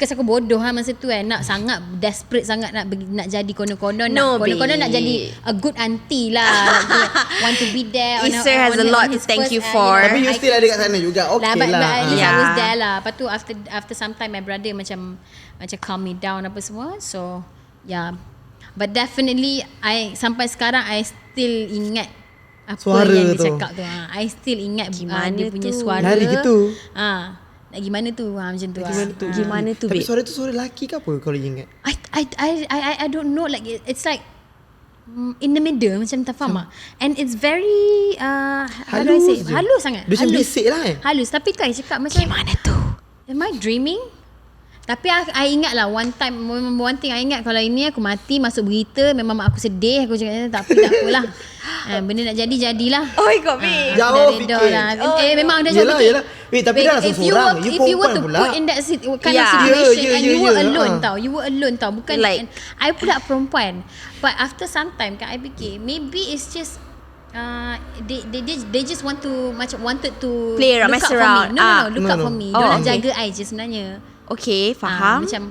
Speaker 2: aku bodoh masa tu nak sangat desperate sangat nak jadi konon-konon
Speaker 3: No,
Speaker 2: konon-konon nak
Speaker 3: babe.
Speaker 2: jadi a good auntie lah. Like, want to be there on
Speaker 3: Easter has a lot to
Speaker 2: his
Speaker 3: thank
Speaker 2: first,
Speaker 3: you for.
Speaker 1: Tapi you still ada kat sana juga. Okay
Speaker 2: but
Speaker 1: lah.
Speaker 2: at least I
Speaker 3: Yeah.
Speaker 2: was there lah. Lepas tu after some time my brother macam calm me down apa semua. So yeah, but definitely sampai sekarang I still ingat apa
Speaker 1: Suara
Speaker 2: yang dia
Speaker 1: tu.
Speaker 2: cakap tu. I still ingat
Speaker 3: Gimana
Speaker 2: dia punya
Speaker 3: tu?
Speaker 2: suara.
Speaker 1: Lari gitu.
Speaker 2: Nak gimana tu? Macam tu.
Speaker 1: Gimana tu?
Speaker 3: Gimana tu,
Speaker 1: Tapi
Speaker 3: babe?
Speaker 1: suara tu suara lelaki ke apa kalau you ingat?
Speaker 2: I don't know, like it's like in the middle macam tak faham. And it's very how do I say?
Speaker 1: Halus je.
Speaker 2: Halus sangat.
Speaker 1: Dia macam
Speaker 2: Halus.
Speaker 1: bisik lah
Speaker 2: Halus, tapi tu I cakap macam
Speaker 3: Gimana tu?
Speaker 2: am I dreaming? Tapi I ingat lah one thing I ingat, kalau ini aku mati masuk berita memang mak aku sedih. Aku cakap tak apalah. Benda nak jadilah.
Speaker 3: Oh my god, babe.
Speaker 1: Jauh
Speaker 2: Dah redha
Speaker 1: fikir.
Speaker 2: lah. Memang dah jauh
Speaker 1: Yelah,
Speaker 2: fikir.
Speaker 1: yelah. Weh, tapi dah lah
Speaker 2: If
Speaker 1: seorang. You
Speaker 2: if you were
Speaker 1: perempuan
Speaker 2: to
Speaker 1: pula.
Speaker 2: put in that kind of
Speaker 3: Yeah.
Speaker 2: situation
Speaker 1: Yeah,
Speaker 2: and you were
Speaker 1: yeah.
Speaker 2: alone tau. You were alone tau. Bukan
Speaker 3: Like-
Speaker 2: I pula perempuan. But after some time kan I fikir maybe it's just they just wanted to
Speaker 3: Play around,
Speaker 2: look
Speaker 3: mess
Speaker 2: out
Speaker 3: around.
Speaker 2: for me. No, look
Speaker 1: No,
Speaker 2: out
Speaker 1: no.
Speaker 2: for me.
Speaker 3: Oh,
Speaker 2: Dia nak
Speaker 3: okay.
Speaker 2: jaga I je sebenarnya.
Speaker 3: Okay, faham.
Speaker 2: Macam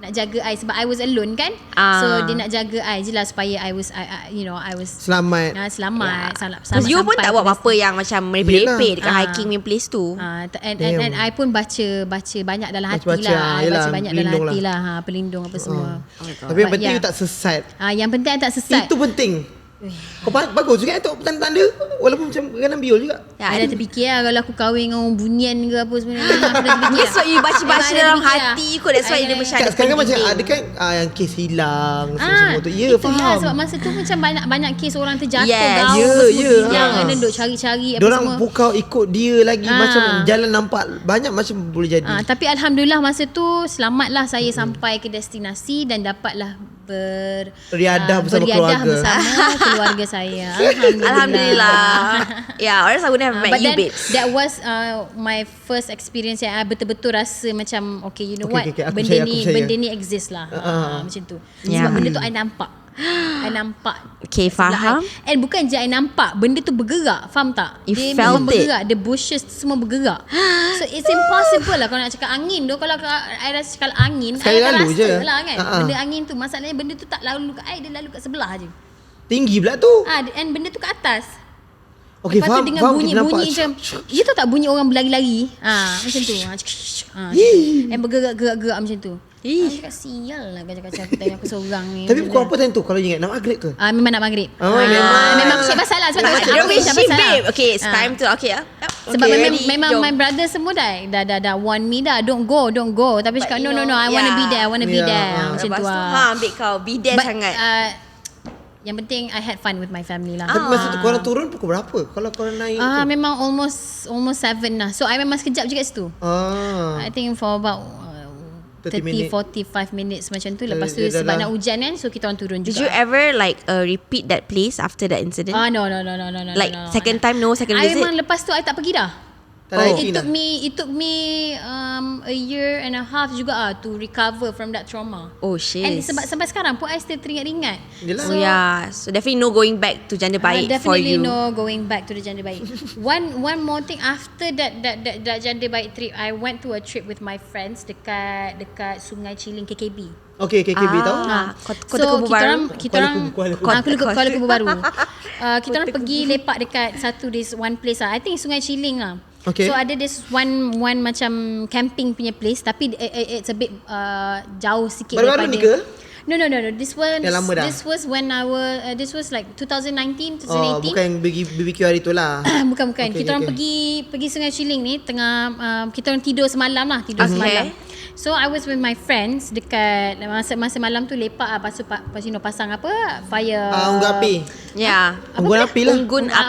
Speaker 2: nak jaga I sebab I was alone kan. So dia nak jaga I je lah supaya I was
Speaker 1: Selamat.
Speaker 2: selamat.
Speaker 3: Because you pun tak buat apa-apa yang macam merepek-repek dekat
Speaker 2: Ah.
Speaker 3: hiking punya place tu.
Speaker 2: And I pun baca banyak dalam hati
Speaker 1: Baca-baca,
Speaker 2: lah.
Speaker 1: yelah,
Speaker 2: Baca banyak dalam
Speaker 1: pelindung
Speaker 2: hati lah. Pelindung apa semua.
Speaker 1: Tapi yang
Speaker 2: But
Speaker 1: penting
Speaker 2: yeah.
Speaker 1: you tak sesat.
Speaker 2: Yang penting I tak sesat.
Speaker 1: Itu penting. Kau bagus juga tu tanda-tanda. Walaupun macam kanan biol juga.
Speaker 2: I dah terfikir lah kalau aku kahwin dengan orang bunian ke apa sebenarnya. Aku dah terfikir.
Speaker 3: That's what you baca-baca
Speaker 2: I dah
Speaker 3: dalam
Speaker 2: terfikir
Speaker 3: hati kot. That's why dia macam ada
Speaker 1: Sekarang macam
Speaker 3: pendinding.
Speaker 1: ada kan yang kes hilang semua tu. Ya,
Speaker 2: itulah
Speaker 1: faham.
Speaker 2: sebab masa tu macam banyak kes orang terjatuh,
Speaker 3: Yes.
Speaker 2: gaul,
Speaker 1: Ya,
Speaker 2: semua
Speaker 1: ya,
Speaker 2: hilang,
Speaker 1: ha.
Speaker 2: and then duk cari-cari apa
Speaker 1: Diorang
Speaker 2: semua.
Speaker 1: pukau ikut dia lagi. Macam jalan nampak banyak macam boleh jadi.
Speaker 2: Tapi Alhamdulillah masa tu selamatlah saya sampai ke destinasi dan dapatlah
Speaker 1: Riadah bersama keluarga.
Speaker 2: bersama keluarga saya.
Speaker 3: Alhamdulillah. Yeah, or else I wouldn't have met
Speaker 2: But
Speaker 3: you,
Speaker 2: then
Speaker 3: babes.
Speaker 2: that was my first experience yang I betul-betul rasa macam okay, you know
Speaker 1: Okay,
Speaker 2: what,
Speaker 1: okay, aku
Speaker 2: benda
Speaker 1: percaya.
Speaker 2: benda ni exist lah. Macam tu.
Speaker 3: Yeah.
Speaker 2: Sebab benda tu I nampak. I nampak.
Speaker 3: Okay,
Speaker 2: sebelah
Speaker 3: faham.
Speaker 2: I. And bukan je I nampak, benda tu bergerak. Faham tak?
Speaker 3: You
Speaker 2: Dia
Speaker 3: felt
Speaker 2: memang
Speaker 3: it.
Speaker 2: bergerak. The bushes tu semua bergerak. So it's impossible lah kalau nak cakap angin tu. Kalau I rasa kalau angin,
Speaker 1: Sekali
Speaker 2: I akan
Speaker 1: lalu
Speaker 2: rasa
Speaker 1: je.
Speaker 2: lah kan.
Speaker 1: Ha-ha.
Speaker 2: Benda angin tu, masalahnya benda tu tak lalu kat I, dia lalu kat sebelah je.
Speaker 1: Tinggi pula tu.
Speaker 2: And benda tu kat atas.
Speaker 1: Okay,
Speaker 2: Lepas tu
Speaker 1: faham.
Speaker 2: dengan
Speaker 1: faham,
Speaker 2: bunyi-bunyi
Speaker 1: kita
Speaker 2: macam
Speaker 1: nampak.
Speaker 2: you tahu tak bunyi orang berlari-lari? Macam tu. And bergerak-gerak macam tu. Aku cakap sial lah kacau-kacau aku tengok aku seorang ni.
Speaker 1: Tapi pukul apa time tu kalau you ingat? Nak maghrib ke?
Speaker 2: Memang nak maghrib.
Speaker 1: Memang.
Speaker 2: Memang sikit pasal lah sebab tak
Speaker 3: Dia
Speaker 2: aku
Speaker 3: wish
Speaker 2: siapa salah.
Speaker 3: babe. Okay, it's time to. Okay,
Speaker 2: Sebab
Speaker 3: okay,
Speaker 2: memang
Speaker 3: jom.
Speaker 2: my brother semua dah warn me dah, don't go. Tapi cakap
Speaker 3: you
Speaker 2: no,
Speaker 3: know,
Speaker 2: I want to be there, I want to be
Speaker 1: Yeah.
Speaker 2: there. Macam
Speaker 3: Lepas
Speaker 2: tu
Speaker 3: tu,
Speaker 2: lah.
Speaker 3: ambil kau. Be there
Speaker 2: But
Speaker 3: sangat.
Speaker 2: yang penting I had fun with my family lah.
Speaker 1: Tapi masa tu korang turun pukul berapa? Kalau korang naik tu?
Speaker 2: Memang almost 7 lah. So I memang sekejap je kat situ. I think for about
Speaker 1: 30
Speaker 2: 45 minutes macam tu. Lepas tu
Speaker 1: Dia dah
Speaker 2: sebab
Speaker 1: lah.
Speaker 2: nak hujan kan, so kita orang turun juga.
Speaker 3: Did you ever like repeat that place after that incident?
Speaker 2: No.
Speaker 3: Like second time, no second
Speaker 2: I
Speaker 3: visit?
Speaker 2: memang lepas tu I tak pergi dah. It took me a year and a half juga to recover from that trauma.
Speaker 3: Oh shit.
Speaker 2: And sampai sekarang pun I still teringat-ingat.
Speaker 3: So definitely no going back to janda baik for you.
Speaker 2: Definitely no going back to the janda baik. One more thing after that janda baik trip, I went to a trip with my friends dekat Sungai Ciling KKB.
Speaker 1: Okay, KKB tahu.
Speaker 2: So kita orang Kuala Lumpur Baru. Kita orang pergi lepak dekat this one place lah. I think Sungai Ciling lah.
Speaker 1: Okay.
Speaker 2: So ada this one macam camping punya place, tapi it's a bit jauh sikit
Speaker 1: baru-baru ni ke?
Speaker 2: No. This was when this was like 2019, 2018.
Speaker 1: Oh, bukan BBQ hari tu lah.
Speaker 2: bukan. Kita orang pergi Sungai Ciling ni tengah kita orang tidur semalam lah, semalam. So I was with my friends dekat masa malam tu lepak lah, lepas tu pasang fire.
Speaker 1: Unggun api.
Speaker 3: Ya.
Speaker 1: Unggun api lah.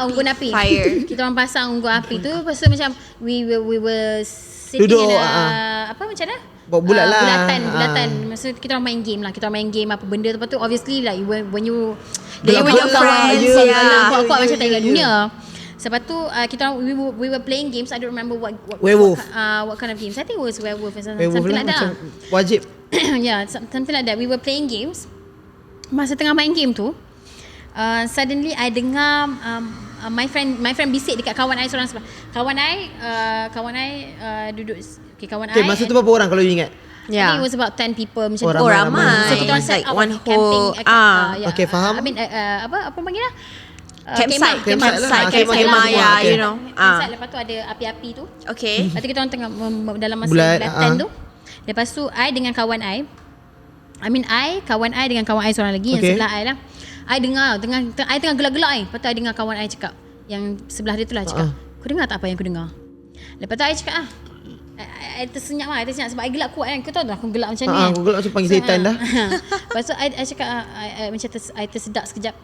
Speaker 2: Unggun api.
Speaker 3: Fire.
Speaker 2: Kita orang pasang unggun api tu, lepas tu macam we were sitting
Speaker 1: duduk,
Speaker 2: in macam mana?
Speaker 1: Bulat lah.
Speaker 2: Bulatan. Maksud kita orang main game lah. Kita orang main game apa benda tu. Lepas tu obviously like when you
Speaker 3: with your friends,
Speaker 2: kuat macam tak ingat dunia. Sebab tu kita we were playing games. I don't remember what
Speaker 1: werewolf.
Speaker 2: What kind of games. I think it was werewolf or something
Speaker 1: Werewolf
Speaker 2: like that.
Speaker 1: Wajib.
Speaker 2: Yeah, something like that. We were playing games. Masa tengah main game tu, suddenly I dengar my friend bisik dekat kawan I seorang sebelah. Kawan I duduk. Okay, kawan I.
Speaker 1: Masa tu berapa orang kalau you ingat?
Speaker 2: I think it was about 10 people macam tu.
Speaker 3: Ramai.
Speaker 2: So kita orang set
Speaker 3: like
Speaker 2: up
Speaker 3: one
Speaker 2: camping.
Speaker 3: whole
Speaker 1: Okay, faham.
Speaker 2: I mean apa panggil lah?
Speaker 3: Campsite
Speaker 2: Campsite,
Speaker 3: yeah, you know.
Speaker 2: Campsite, lepas tu ada api-api tu.
Speaker 3: Okay.
Speaker 2: Lepas tu kita orang tengah dalam masa
Speaker 1: Bulat,
Speaker 2: tent tu. Lepas tu I dengan kawan I dengan kawan I seorang lagi yang sebelah I lah. I dengar I tengah gelak-gelak Lepas tu I dengar kawan I cakap, yang sebelah dia tu lah cakap, kau dengar tak apa yang aku dengar? Lepas tu I cakap I tersenyap sebab I gelak kuat kan. Kau tahu tak aku gelak macam ni kan.
Speaker 1: Aku gelak macam panggil setan dah.
Speaker 2: Lepas tu I cakap macam I tersedak sekejap,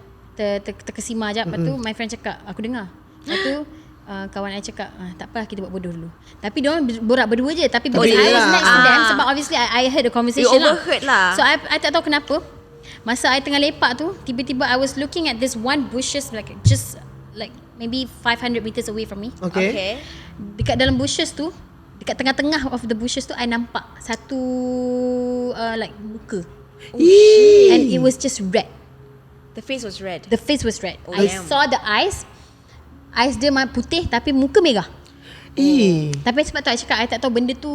Speaker 2: terkesima sekejap. Lepas tu my friend cakap, aku dengar. Lepas tu kawan I cakap, tak apa kita buat bodoh dulu. Tapi diorang borak berdua je. Tapi because I was next to them, sebab obviously I heard the conversation
Speaker 3: you overheard lah.
Speaker 2: So I tak tahu kenapa, masa I tengah lepak tu, tiba-tiba I was looking at this one bushes like just like maybe 500 meters away from me.
Speaker 1: Okay.
Speaker 2: Dekat dalam bushes tu, dekat tengah-tengah of the bushes tu, I nampak satu like muka. And it was just red.
Speaker 3: The face was red.
Speaker 2: I saw the eyes dia putih tapi muka merah. Tapi sebab tu I cakap I tak tahu benda tu.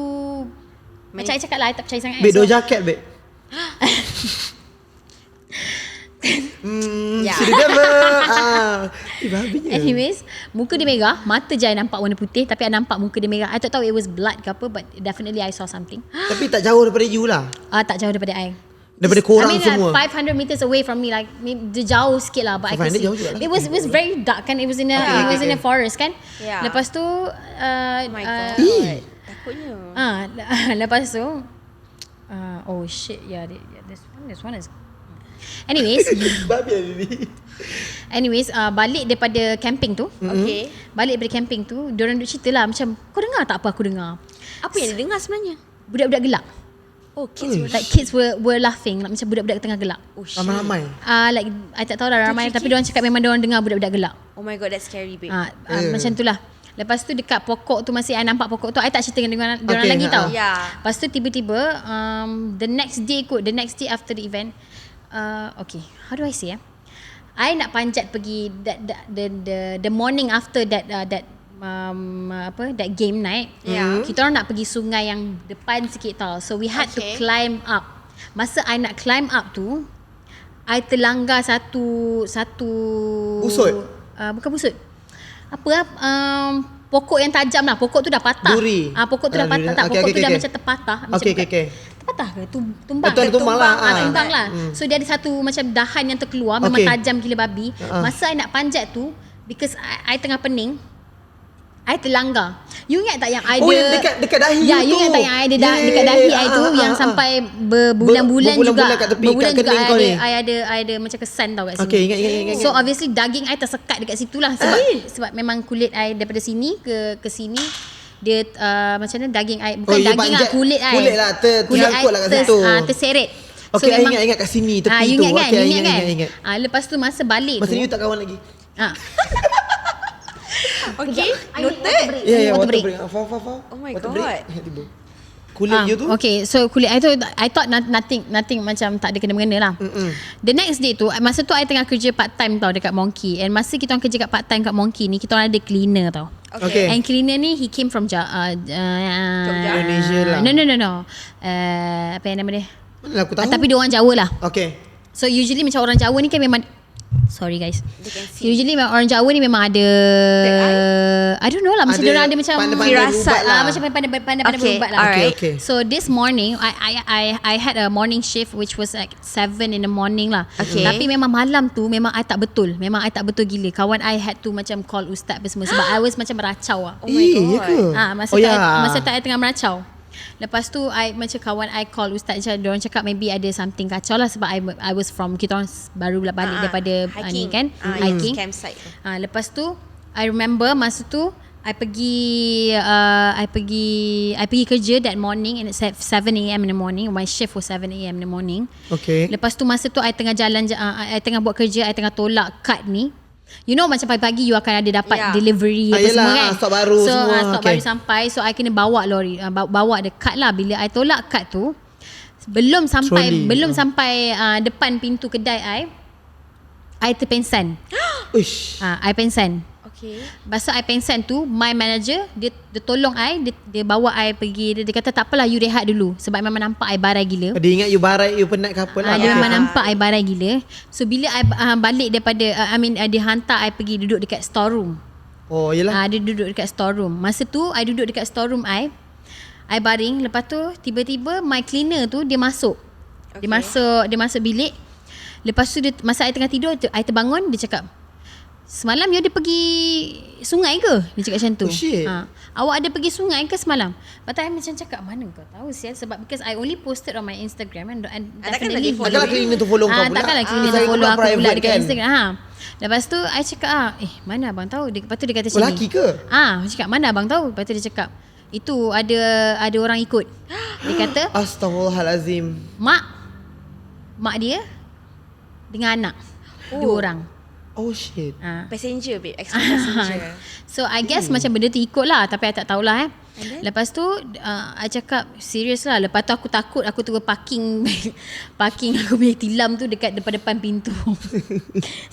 Speaker 2: Macam I cakap lah, I tak percaya sangat.
Speaker 1: Beg, jaket beg.
Speaker 2: Anyways, muka dia merah, mata je I nampak warna putih, tapi I nampak muka dia merah. I tak tahu it was blood ke apa, but definitely I saw something.
Speaker 1: Tapi tak jauh daripada you lah.
Speaker 2: Tak jauh daripada I.
Speaker 1: Daripada korang semua.
Speaker 2: 500 meters away from me, like dia jauh sikit lah, but I could see. It was very dark kan. It was in a forest kan. Lepas tu
Speaker 3: oh my god. Takutnya.
Speaker 2: Lepas tu oh shit, this one is Anyways, balik daripada camping tu.
Speaker 3: Okay.
Speaker 2: Balik daripada camping tu, diorang duk cerita lah macam, kau dengar tak apa aku dengar?
Speaker 3: Apa yang dia dengar sebenarnya?
Speaker 2: Budak-budak gelak.
Speaker 3: Oh,
Speaker 2: kids were laughing, like, macam budak-budak tengah gelak.
Speaker 3: Oh shit.
Speaker 1: Ramai-ramai.
Speaker 2: Like I tak tahu lah ramai, tapi diorang cakap memang diorang dengar budak-budak gelak.
Speaker 3: Oh my god, that's scary babe.
Speaker 2: Macam tu lah. Lepas tu dekat pokok tu, masih I nampak pokok tu, I tak cerita dengan diorang lagi tau. Lepas tu tiba-tiba the next day after the event, okay, how do I say I nak panjat pergi the morning after that that game night. Kita orang nak pergi sungai yang depan sikit tau. So we had to climb up. Masa I nak climb up tu, I terlanggar satu
Speaker 1: busut.
Speaker 2: Bukan busut. Pokok yang tajam lah. Pokok tu dah patah.
Speaker 1: Duri.
Speaker 2: Pokok tu dah patah. Tak, pokok tu dah macam terpatah. Terpatah ke? Tumbang lah. So dia ada satu macam dahan yang terkeluar, memang tajam gila babi. Masa I nak panjat tu, because I tengah pening, I terlanggar. You ingat tak yang I
Speaker 1: yang dekat dahi tu?
Speaker 2: You ingat tak yang I ada dekat dahi I tu, yang sampai berbulan-bulan juga.
Speaker 1: Kat tepi,
Speaker 2: berbulan
Speaker 1: kat
Speaker 2: juga
Speaker 1: I
Speaker 2: ada macam kesan tau kat sini.
Speaker 1: Okay, ingat.
Speaker 2: So obviously daging I tersekat dekat situ lah, sebab memang kulit I daripada sini ke sini, dia macam mana daging I, bukan daging lah, kulit I.
Speaker 1: Kulit lah terangkut lah kat situ.
Speaker 2: Terseret.
Speaker 1: Okay, so, ingat kat sini tepi tu.
Speaker 2: Ingat kan? Lepas tu masa balik
Speaker 1: masa
Speaker 2: tu,
Speaker 1: you tak kawan lagi.
Speaker 3: Okay, noted.
Speaker 1: Ya,
Speaker 2: water
Speaker 1: water
Speaker 2: break.
Speaker 1: break. Faham.
Speaker 3: Oh my
Speaker 1: Water
Speaker 3: God.
Speaker 1: break. Tiba. Kulit you tu.
Speaker 2: Okay, so kulit I thought nothing macam tak ada kena-mengena lah. The next day tu, masa tu I tengah kerja part time tau dekat Monkey. And masa kita orang kerja kat part time kat Monkey ni, kita orang ada cleaner tau.
Speaker 1: Okay.
Speaker 2: And cleaner ni he came from
Speaker 1: Indonesia lah.
Speaker 2: No. Apa yang nama dia?
Speaker 1: Mana aku tahu.
Speaker 2: Tapi dia orang Jawa lah.
Speaker 1: Okay.
Speaker 2: So usually macam orang Jawa ni kan memang, sorry guys,
Speaker 3: They can see.
Speaker 2: usually orang Jawa ni memang ada, I don't know lah, macam
Speaker 1: Ada
Speaker 2: dia orang ada macam
Speaker 1: pandai-pandai
Speaker 3: firasat
Speaker 1: ubat lah.
Speaker 2: macam pandai-pandai
Speaker 3: Okay,
Speaker 2: berubat lah.
Speaker 3: alright.
Speaker 1: Okay.
Speaker 2: So this morning I had a morning shift which was like 7 in the morning lah.
Speaker 3: Okay.
Speaker 2: Tapi memang malam tu memang I tak betul. Memang I tak betul gila. Kawan I had to macam call ustaz apa semua sebab I was macam meracau lah.
Speaker 3: Oh my
Speaker 1: ya
Speaker 3: God.
Speaker 1: ke?
Speaker 2: Masa tak I tengah meracau. Lepas tu I macam kawan I call ustaz je, diorang cakap maybe ada something kacau lah sebab I was from, kita orang baru balik daripada ni kan, hiking.
Speaker 3: Campsite.
Speaker 2: Lepas tu I remember masa tu I pergi kerja that morning, and it's at 7 a.m. in the morning. My shift was 7 a.m. in the morning.
Speaker 1: Okay.
Speaker 2: Lepas tu masa tu I tengah jalan, I tengah buat kerja, I tengah tolak kad ni. You know macam pagi-pagi you akan ada dapat delivery apa
Speaker 1: yelah,
Speaker 2: semua kan.
Speaker 1: stok baru
Speaker 2: so,
Speaker 1: semua.
Speaker 2: Stok baru sampai. So I kena bawa lori, bawa the kad lah. Bila I tolak kad tu, belum sampai depan pintu kedai I terpengsan.
Speaker 1: Uish.
Speaker 2: I pengsan.
Speaker 3: Okay.
Speaker 2: Masa I pengsan tu, my manager dia tolong dia bawa I pergi, dia kata tak apalah, you rehat dulu sebab memang nampak I barai gila.
Speaker 1: Dia ingat you barai, you penat ke apa lah.
Speaker 2: Dia memang nampak I barai gila. So bila I balik daripada dia hantar I pergi duduk dekat storeroom.
Speaker 1: Oh yelah.
Speaker 2: Dia duduk dekat storeroom. Masa tu I duduk dekat storeroom I baring. Lepas tu tiba-tiba my cleaner tu dia masuk.
Speaker 3: Okay.
Speaker 2: Dia masuk bilik. Lepas tu masa I tengah tidur, I terbangun, dia cakap, "Semalam you ada pergi sungai ke?" Dia cakap macam tu.
Speaker 1: Oh shit.
Speaker 2: Awak ada pergi sungai ke semalam? Lepas tu I macam cakap, mana kau tahu sial? Sebab because I only posted on my Instagram and definitely
Speaker 1: Takkanlah cleaner tu follow kau pula.
Speaker 2: Takkanlah cleaner tu
Speaker 1: Saya
Speaker 2: follow aku
Speaker 1: private
Speaker 2: pula dekat
Speaker 1: kan?
Speaker 2: Instagram. Lepas tu I cakap, mana abang tahu? Lepas tu dia kata macam ni.
Speaker 1: Lelaki ke?
Speaker 2: Saya cakap, mana abang tahu? Lepas tu dia cakap, itu ada orang ikut. Dia kata,
Speaker 1: Astaghfirullahalazim.
Speaker 2: mak dia dengan anak. Dua orang.
Speaker 1: Oh shit.
Speaker 3: Passenger babe, extra passenger.
Speaker 2: So I guess macam benda tu ikut lah, tapi I tak tahulah Lepas tu I cakap serius lah. Lepas tu aku takut, aku terus parking aku punya tilam tu dekat depan pintu.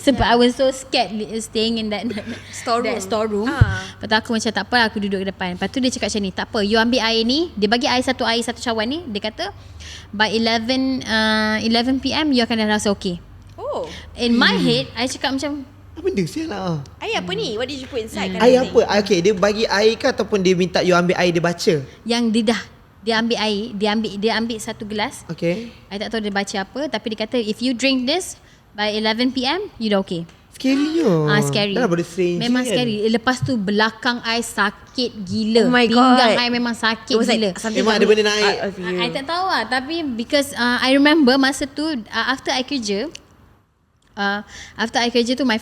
Speaker 2: Sebab I was so scared staying in that storeroom. Lepas tu aku macam tak apa, aku duduk ke depan. Lepas tu dia cakap macam ni, tak apa, you ambil air ni. Dia bagi air satu cawan ni. Dia kata by 11 PM you akan dah rasa okay.
Speaker 3: Oh.
Speaker 2: In my head I cakap macam,
Speaker 1: Apa benda sial lah.
Speaker 3: Air apa ni? What did you put inside?
Speaker 1: Air apa? Okay, dia bagi air ke ataupun dia minta you ambil air dia baca?
Speaker 2: yang dia ambil air, dia ambil satu gelas.
Speaker 1: Okay.
Speaker 2: I tak tahu dia baca apa, tapi dia kata if you drink this by 11 PM you dah okay.
Speaker 1: Scary yo.
Speaker 2: Scary.
Speaker 1: Dah body strange.
Speaker 2: Memang
Speaker 1: kan?
Speaker 2: scary. Lepas tu belakang I sakit gila.
Speaker 3: Oh my
Speaker 2: Pinggang
Speaker 3: God.
Speaker 2: I memang sakit
Speaker 3: It was
Speaker 2: gila.
Speaker 3: like
Speaker 1: Memang ada benda naik.
Speaker 2: I tak tahu lah, tapi because I remember masa tu after I kerja tu my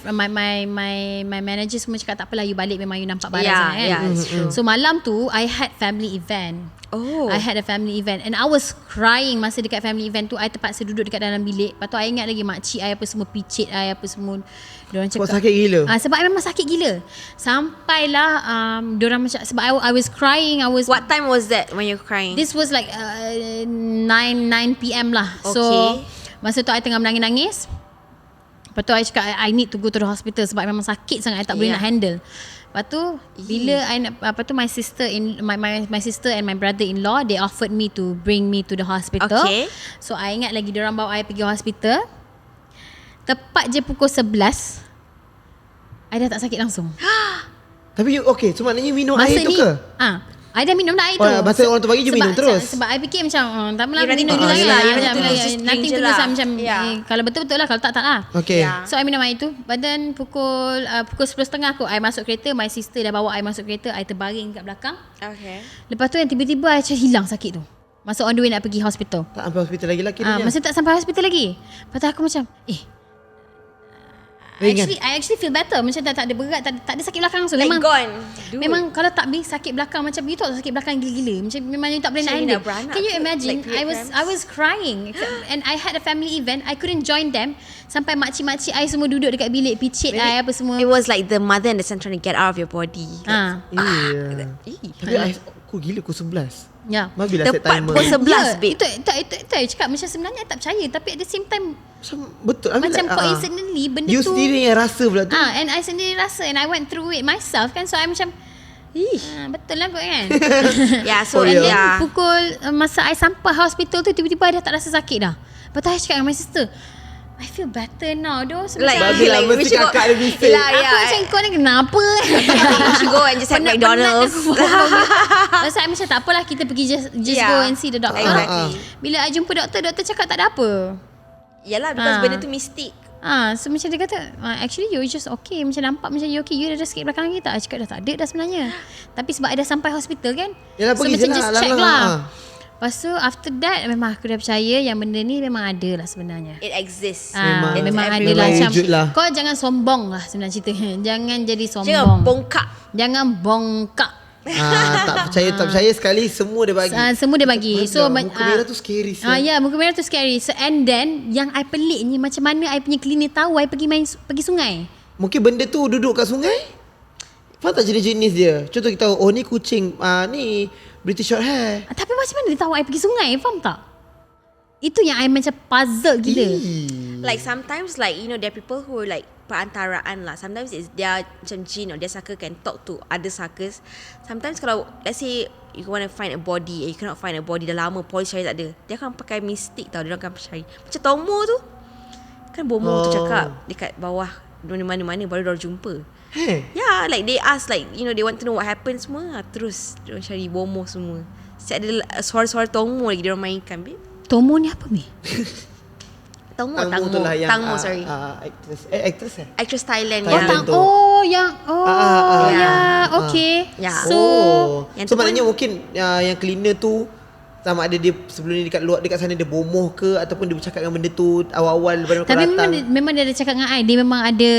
Speaker 2: manager semua cakap tak apalah, you balik memang you nampak barang sangat kan.
Speaker 3: it's true.
Speaker 2: So malam tu I had family event.
Speaker 3: Oh.
Speaker 2: I had a family event and I was crying masa dekat family event tu. I terpaksa duduk dekat dalam bilik. Lepas tu I ingat lagi makcik I apa semua picit I apa semua. Diorang cakap
Speaker 1: Sebab sakit gila.
Speaker 2: sebab I memang sakit gila. Sampailah diorang macam, sebab I was crying.
Speaker 3: What time was that when you crying?
Speaker 2: This was like 9 PM lah. So
Speaker 3: Okay.
Speaker 2: masa tu I tengah menangis-nangis. Lepas tu I cakap I need to go to the hospital sebab memang sakit sangat, I tak boleh nak handle. Lepas tu bila I nak, my sister and my brother-in-law, they offered me to bring me to the hospital.
Speaker 3: Okay.
Speaker 2: So I ingat lagi diorang bawa I pergi hospital. Tepat je pukul 11 I dah tak sakit langsung.
Speaker 1: Tapi you okay, so maknanya minum
Speaker 2: Masa
Speaker 1: air tu
Speaker 2: ni
Speaker 1: ke?
Speaker 2: I dah minum dah air tu.
Speaker 1: Masa orang tu bagi je minum terus?
Speaker 2: Sebab I fikir macam tak apalah,
Speaker 3: You
Speaker 2: minum
Speaker 3: nothing
Speaker 2: dulu
Speaker 3: to lose
Speaker 2: lah.
Speaker 3: lah. You
Speaker 2: Macam
Speaker 3: nothing to lose, just
Speaker 2: nothing
Speaker 3: drink
Speaker 2: to
Speaker 3: je
Speaker 2: lose
Speaker 3: lah.
Speaker 2: lah. Macam kalau betul-betul lah, kalau tak lah.
Speaker 1: Okay.
Speaker 3: Yeah.
Speaker 2: So I minum air tu. But then pukul 10.30 I masuk kereta. My sister dah bawa I masuk kereta. I terbaring kat belakang.
Speaker 3: Okay.
Speaker 2: Lepas tu yang tiba-tiba I macam hilang sakit tu. Masa on the way nak pergi hospital.
Speaker 1: Tak sampai hospital lagi lah kiranya.
Speaker 2: Masa tak sampai hospital lagi. Lepas tu aku macam I actually feel better. Macam tak ada berat, tak ada sakit belakang. So
Speaker 3: Like
Speaker 2: memang
Speaker 3: gone. Dude.
Speaker 2: memang kalau tak be sakit belakang macam itu, sakit belakang gila-gila. Macam memang you tak boleh nak
Speaker 3: Macam you
Speaker 2: handle.
Speaker 3: nak beranak
Speaker 2: Can you
Speaker 3: ke?
Speaker 2: imagine?
Speaker 3: Like
Speaker 2: I was crying and I had a family event. I couldn't join them sampai makcik-makcik I semua duduk dekat bilik picit I apa semua.
Speaker 3: It was like the mother and the son trying to get out of your body.
Speaker 1: Tapi aku gila pukul 11.
Speaker 2: Ya.
Speaker 1: Mabilah set
Speaker 3: Tepat
Speaker 1: timer.
Speaker 3: pukul 11, babe.
Speaker 2: Itu I cakap macam sebenarnya I tak percaya, tapi at the same time
Speaker 1: Macam betul. I mean
Speaker 2: macam
Speaker 1: like,
Speaker 2: coincidentally benda
Speaker 1: you
Speaker 2: tu
Speaker 1: sendiri yang rasa pula tu.
Speaker 2: and I sendiri rasa and I went through it myself kan, so I macam betul lah kot kan.
Speaker 3: Yeah, so
Speaker 1: Oh, yeah.
Speaker 3: yeah.
Speaker 2: Pukul masa I sampai hospital tu tiba-tiba I dah tak rasa sakit dah. Lepas tu I cakap dengan my sister, I feel better now though. So
Speaker 3: Like,
Speaker 2: macam
Speaker 1: Babi lah, mesti
Speaker 3: we should go-
Speaker 1: kakak ada bising.
Speaker 3: Yelah,
Speaker 2: aku
Speaker 3: yeah.
Speaker 2: macam kau ni kenapa?
Speaker 3: You should go and just have McDonald's.
Speaker 2: Lepas tu I macam tak apalah, kita pergi just
Speaker 3: Yeah,
Speaker 2: go and see the doctor.
Speaker 3: exactly.
Speaker 2: Bila I jumpa doktor cakap tak ada apa.
Speaker 3: Yalah, because
Speaker 2: Ah.
Speaker 3: benda tu mistik.
Speaker 2: So macam dia kata actually you just okay. Macam nampak macam you okay. You dah sakit belakang lagi tak? I cakap dah tak ada dah sebenarnya. Tapi sebab I dah sampai hospital kan,
Speaker 1: Yalah,
Speaker 2: so
Speaker 1: pergi
Speaker 2: macam
Speaker 1: je
Speaker 2: just
Speaker 1: lah,
Speaker 2: check
Speaker 1: lah.
Speaker 2: lah. Lepas tu after that memang aku dah percaya yang benda ni memang ada lah sebenarnya.
Speaker 3: It exists.
Speaker 2: Memang ada
Speaker 3: everywhere.
Speaker 2: lah macam
Speaker 1: Wujud lah.
Speaker 2: kau jangan sombong lah sebenarnya cerita. Jangan jadi sombong.
Speaker 3: Jangan bongkak.
Speaker 2: Jangan bongkak.
Speaker 1: Tak percaya sekali semua dia bagi.
Speaker 2: Semua dia bagi. So
Speaker 1: muka merah tu scary sih.
Speaker 2: ya, muka merah tu scary. So and then yang I peliknya macam mana I punya cleaner tahu I pergi sungai.
Speaker 1: Mungkin benda tu duduk kat sungai. Faham tak jenis-jenis dia? Contoh kita tahu, oh ni kucing, ni British short hair.
Speaker 2: Tapi macam mana dia tahu I pergi sungai? Faham tak? Itu yang I macam puzzle gila.
Speaker 3: Like sometimes like you know there are people who like perantaraan lah. Sometimes it's their macam jin or their sucker can talk to other suckers. Sometimes kalau let's say you want to find a body and you cannot find a body, dah lama polis cari tak ada, dia akan pakai mistik tau. Dia akan cari macam Tomo tu kan, Bomo tu cakap dekat bawah mana-mana baru dia jumpa. Yeah, like they ask like you know they want to know what happened semua. Terus dia orang cari Bomo semua. Siap ada suara-suara Tomo lagi dia orang mainkan, babe.
Speaker 2: Tomo ni apa ni?
Speaker 3: Tangmo.
Speaker 1: tu lah yang
Speaker 3: Tangmo, sorry.
Speaker 1: actress
Speaker 3: Actress Thailand
Speaker 1: Oh,
Speaker 3: yang
Speaker 1: tu.
Speaker 2: Okay.
Speaker 3: Ya.
Speaker 2: So
Speaker 3: yang
Speaker 1: so
Speaker 3: tu pun-
Speaker 1: maknanya mungkin yang cleaner tu sama ada dia sebelum ni dekat luar, dekat sana dia bomoh ke, ataupun dia bercakap dengan benda tu awal-awal baru kau
Speaker 2: tapi
Speaker 1: datang.
Speaker 2: memang dia ada cakap dengan I. Dia memang ada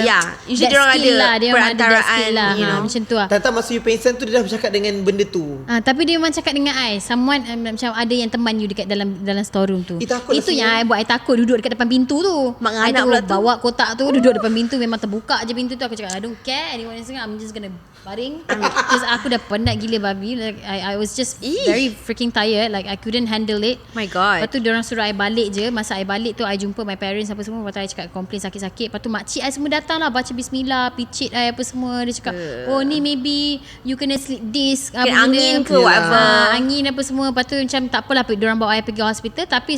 Speaker 3: Ya, usually
Speaker 2: that
Speaker 3: dia orang
Speaker 2: skill
Speaker 3: ada
Speaker 2: lah. Dia memang ada that
Speaker 3: perantaraan,
Speaker 2: skill lah.
Speaker 3: you know.
Speaker 2: Macam tu lah.
Speaker 1: Tak masa you pengsan tu dia dah bercakap dengan benda tu.
Speaker 2: Tapi dia memang cakap dengan I, someone macam ada yang teman you dekat dalam storeroom tu.
Speaker 1: Takut
Speaker 2: Itu
Speaker 1: lah
Speaker 2: yang I buat I takut duduk dekat depan pintu tu.
Speaker 3: Mak
Speaker 2: I
Speaker 3: anak
Speaker 2: tu
Speaker 3: pula tu.
Speaker 2: bawa kotak tu duduk depan pintu, memang terbuka je pintu tu. Aku cakap I don't care anyone is saying, I'm just gonna baring. Because aku dah penat gila babi. Like I was just very freaking tired. Like I couldn't handle it.
Speaker 3: My God.
Speaker 2: Lepas tu diorang suruh I balik je. Masa I balik tu I jumpa my parents apa semua. Lepas tu I cakap complain sakit-sakit. Lepas tu makcik I semua datang lah, baca bismillah, picit I apa semua. Dia cakap oh ni maybe you kena slip disc, apa benda.
Speaker 3: angin ke whatever.
Speaker 2: Angin apa semua. Lepas tu macam tak apalah, diorang bawa I pergi hospital. Tapi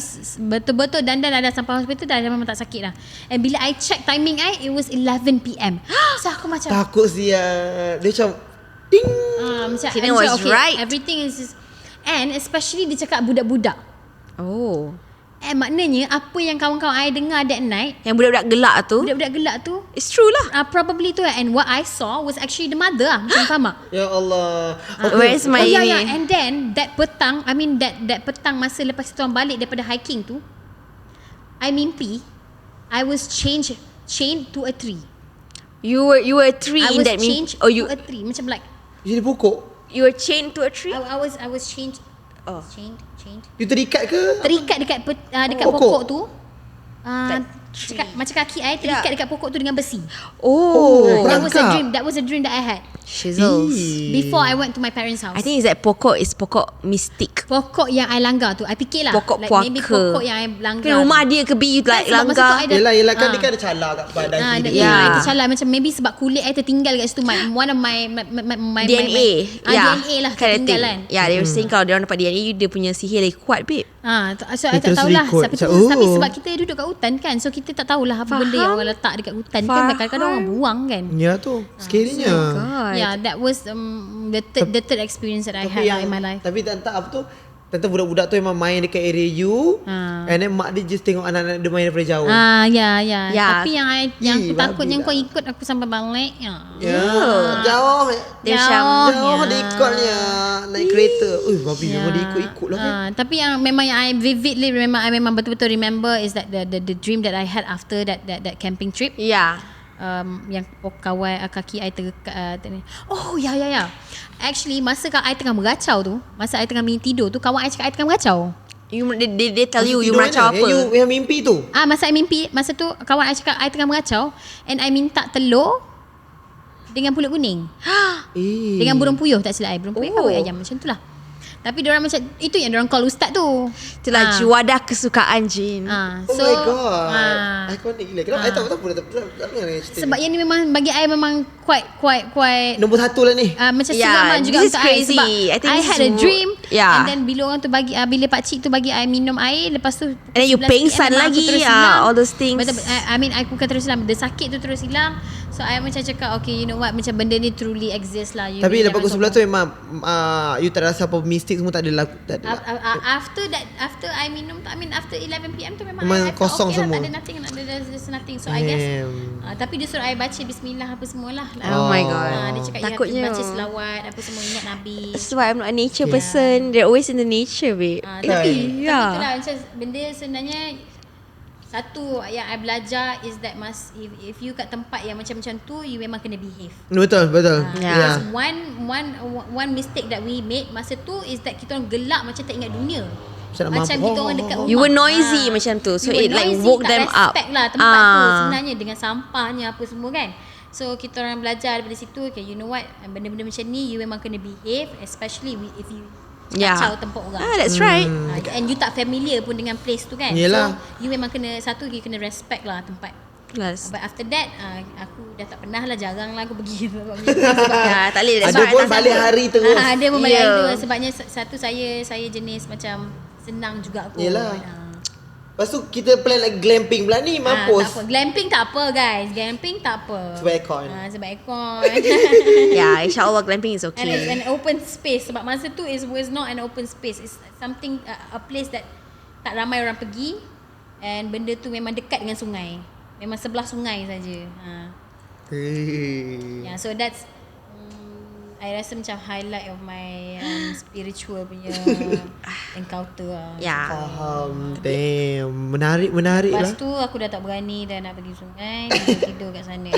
Speaker 2: betul-betul dandan dah sampai hospital dah memang tak sakit dah. And bila I check timing I, it was 11 PM. So aku macam
Speaker 1: Takut siap. Dia macam ding.
Speaker 2: macam
Speaker 3: Tina
Speaker 2: I
Speaker 3: was
Speaker 2: macam, okay,
Speaker 3: right.
Speaker 2: everything is just, and especially dia cakap budak-budak.
Speaker 3: Oh.
Speaker 2: Maknanya apa yang kawan-kawan I dengar that night,
Speaker 3: Yang budak-budak gelak tu,
Speaker 2: budak-budak gelak tu,
Speaker 3: it's true lah.
Speaker 2: probably tu. And what I saw was actually the mother lah. Macam faham tak?
Speaker 1: Ya Allah.
Speaker 3: Where's my
Speaker 2: Oh ya
Speaker 3: ini?
Speaker 2: ya. And then that petang, I mean that petang masa lepas tu orang balik daripada hiking tu, I mimpi I was chained to a tree.
Speaker 3: You were a tree
Speaker 2: I
Speaker 3: in
Speaker 2: was
Speaker 3: that
Speaker 2: chained
Speaker 3: Oh, you
Speaker 2: to a tree. Macam like
Speaker 1: Jadi pokok.
Speaker 3: you were chained to a tree?
Speaker 2: I was chained.
Speaker 3: Oh.
Speaker 2: Chained.
Speaker 1: You terikat ke?
Speaker 2: Terikat dekat
Speaker 1: Pokok.
Speaker 2: pokok tu.
Speaker 3: tree.
Speaker 2: Macam kaki I terikat dekat pokok tu dengan besi.
Speaker 3: Oh.
Speaker 1: Perangkap.
Speaker 2: That was a dream that I had
Speaker 3: Shizzles.
Speaker 2: before I went to my parents' house.
Speaker 3: I think is that pokok is pokok mistik.
Speaker 2: Pokok yang I langgar tu, I fikir lah
Speaker 3: Pokok
Speaker 2: like
Speaker 3: puaka.
Speaker 2: maybe pokok yang I langgar.
Speaker 3: Kan rumah dia ke be you like
Speaker 2: Sebab masa tu
Speaker 3: langgar.
Speaker 2: I dah-
Speaker 1: Yelah kan dia kan ada cala kat badan kiri.
Speaker 3: Yeah.
Speaker 2: I tercalar macam maybe sebab kulit I tertinggal kat situ. One of my
Speaker 3: DNA.
Speaker 2: DNA lah tertinggal kan.
Speaker 3: Yeah, they were saying kalau dia orang dapat DNA, dia punya sihir lagi kuat, babe.
Speaker 2: So I tak
Speaker 1: terus
Speaker 2: tahulah
Speaker 1: record.
Speaker 2: tapi
Speaker 1: Oh.
Speaker 2: sebab kita duduk kat hutan kan, so kita tak tahulah apa benda yang orang letak dekat hutan kan.
Speaker 3: Faham.
Speaker 2: Kadang-kadang orang buang kan.
Speaker 1: Ya tu. Scary-nya.
Speaker 3: God.
Speaker 2: Yeah, that was the third experience that I had lah in my life.
Speaker 1: Tapi tak apa tu, Tante budak-budak tu memang main dekat area you. And then mak dia just tengok anak-anak dia main daripada jauh.
Speaker 2: Ya. Tapi yang aku takut yang kau ikut aku sampai balik.
Speaker 1: Jauh.
Speaker 3: Dia macam
Speaker 1: Jauh dia ikutnya. Naik kereta. Babi memang dia ikut-ikut lah kan.
Speaker 2: Tapi yang memang yang I vividly remember, I memang betul-betul remember is that the dream that I had after that camping trip.
Speaker 3: Yeah.
Speaker 2: Yang kawan kaki I ya. Actually masa I tengah meracau tu, masa I tengah tidur tu, kawan I cakap I tengah meracau.
Speaker 3: They tell you
Speaker 1: Tidur
Speaker 3: meracau
Speaker 1: mana?
Speaker 3: apa?
Speaker 1: Yang mimpi tu.
Speaker 2: Masa I mimpi, masa tu kawan I cakap I tengah meracau and I minta telur dengan pulut kuning. Dengan burung puyuh, tak silap I. Burung puyuh kawin ayam macam tu lah. Tapi diorang macam itu yang diorang call ustaz tu.
Speaker 3: Itulah juadah kesukaan Jin.
Speaker 1: So, oh my god. Iconic gila. Kenapa I tak tahu
Speaker 2: sebab yang ni memang bagi I memang quite
Speaker 1: nombor satu lah ni.
Speaker 2: macam segaman juga
Speaker 3: this is
Speaker 2: untuk
Speaker 3: crazy.
Speaker 2: I. Sebab I had a dream and then bila orang tu bagi bila pakcik tu bagi I minum air, lepas tu
Speaker 3: and then you
Speaker 2: 11
Speaker 3: pengsan
Speaker 2: PM
Speaker 3: lagi,
Speaker 2: aku terus hilang.
Speaker 3: all those things.
Speaker 2: Betul, I mean aku bukan terus hilang, dia sakit tu terus hilang. So I macam cakap okay, you know what, macam benda ni truly exist lah.
Speaker 1: Tapi lepas pukul 11 tu memang you tak rasa apa mistik semua, tak ada laku, tak ada.
Speaker 2: After I minum tu, I mean after 11 PM tu memang I
Speaker 1: kosong
Speaker 2: okay
Speaker 1: semua.
Speaker 2: Lah, tak ada nothing, there's nothing. So I guess tapi dia suruh I baca bismillah apa semualah.
Speaker 3: Oh my god.
Speaker 2: Dia cakap
Speaker 3: takutnya
Speaker 2: you have to baca selawat apa semua, ingat Nabi.
Speaker 3: That's why I'm not a nature person. They're always in the nature, babe.
Speaker 2: Tapi itulah macam benda sebenarnya. Satu yang I belajar is that if you kat tempat yang macam-macam tu, you memang kena behave.
Speaker 1: Betul.
Speaker 2: Yeah. One mistake that we made masa tu is that kita orang gelak macam tak ingat dunia. Macam kita orang dekat rumah.
Speaker 3: You were noisy macam tu. So it like woke them up.
Speaker 2: Respect lah tempat tu sebenarnya dengan sampahnya apa semua kan. So kita orang belajar daripada situ, okay, you know what, benda-benda macam ni you memang kena behave, especially if you kacau tempat orang.
Speaker 3: That's right.
Speaker 2: And you tak familiar pun dengan place tu kan.
Speaker 1: Yelah.
Speaker 2: So you memang kena you kena respect lah tempat.
Speaker 3: Plus.
Speaker 2: But after that aku dah tak pernah lah, jarang lah aku pergi sebab
Speaker 3: tak boleh.
Speaker 1: Ada pun balik hari terus.
Speaker 2: ada pun balik hari tu. Sebabnya satu saya jenis macam senang juga aku.
Speaker 1: Yelah. Lepas tu kita plan like glamping pula ni, mampus.
Speaker 2: Tak apa. Glamping tak apa guys. Glamping tak apa.
Speaker 1: Sebab aircon.
Speaker 2: Sebab aircon.
Speaker 3: Yeah, insyaAllah glamping is okay.
Speaker 2: And it's an open space. Sebab masa tu was not an open space. It's something a place that tak ramai orang pergi. And benda tu memang dekat dengan sungai. Memang sebelah sungai saja. Yeah, so that's I rasa macam highlight of my spiritual punya encounter lah.
Speaker 3: Yeah.
Speaker 1: Faham. Damn. Menarik lah.
Speaker 2: Lepas tu aku dah tak berani dah nak pergi sungai. Tidur kat sana.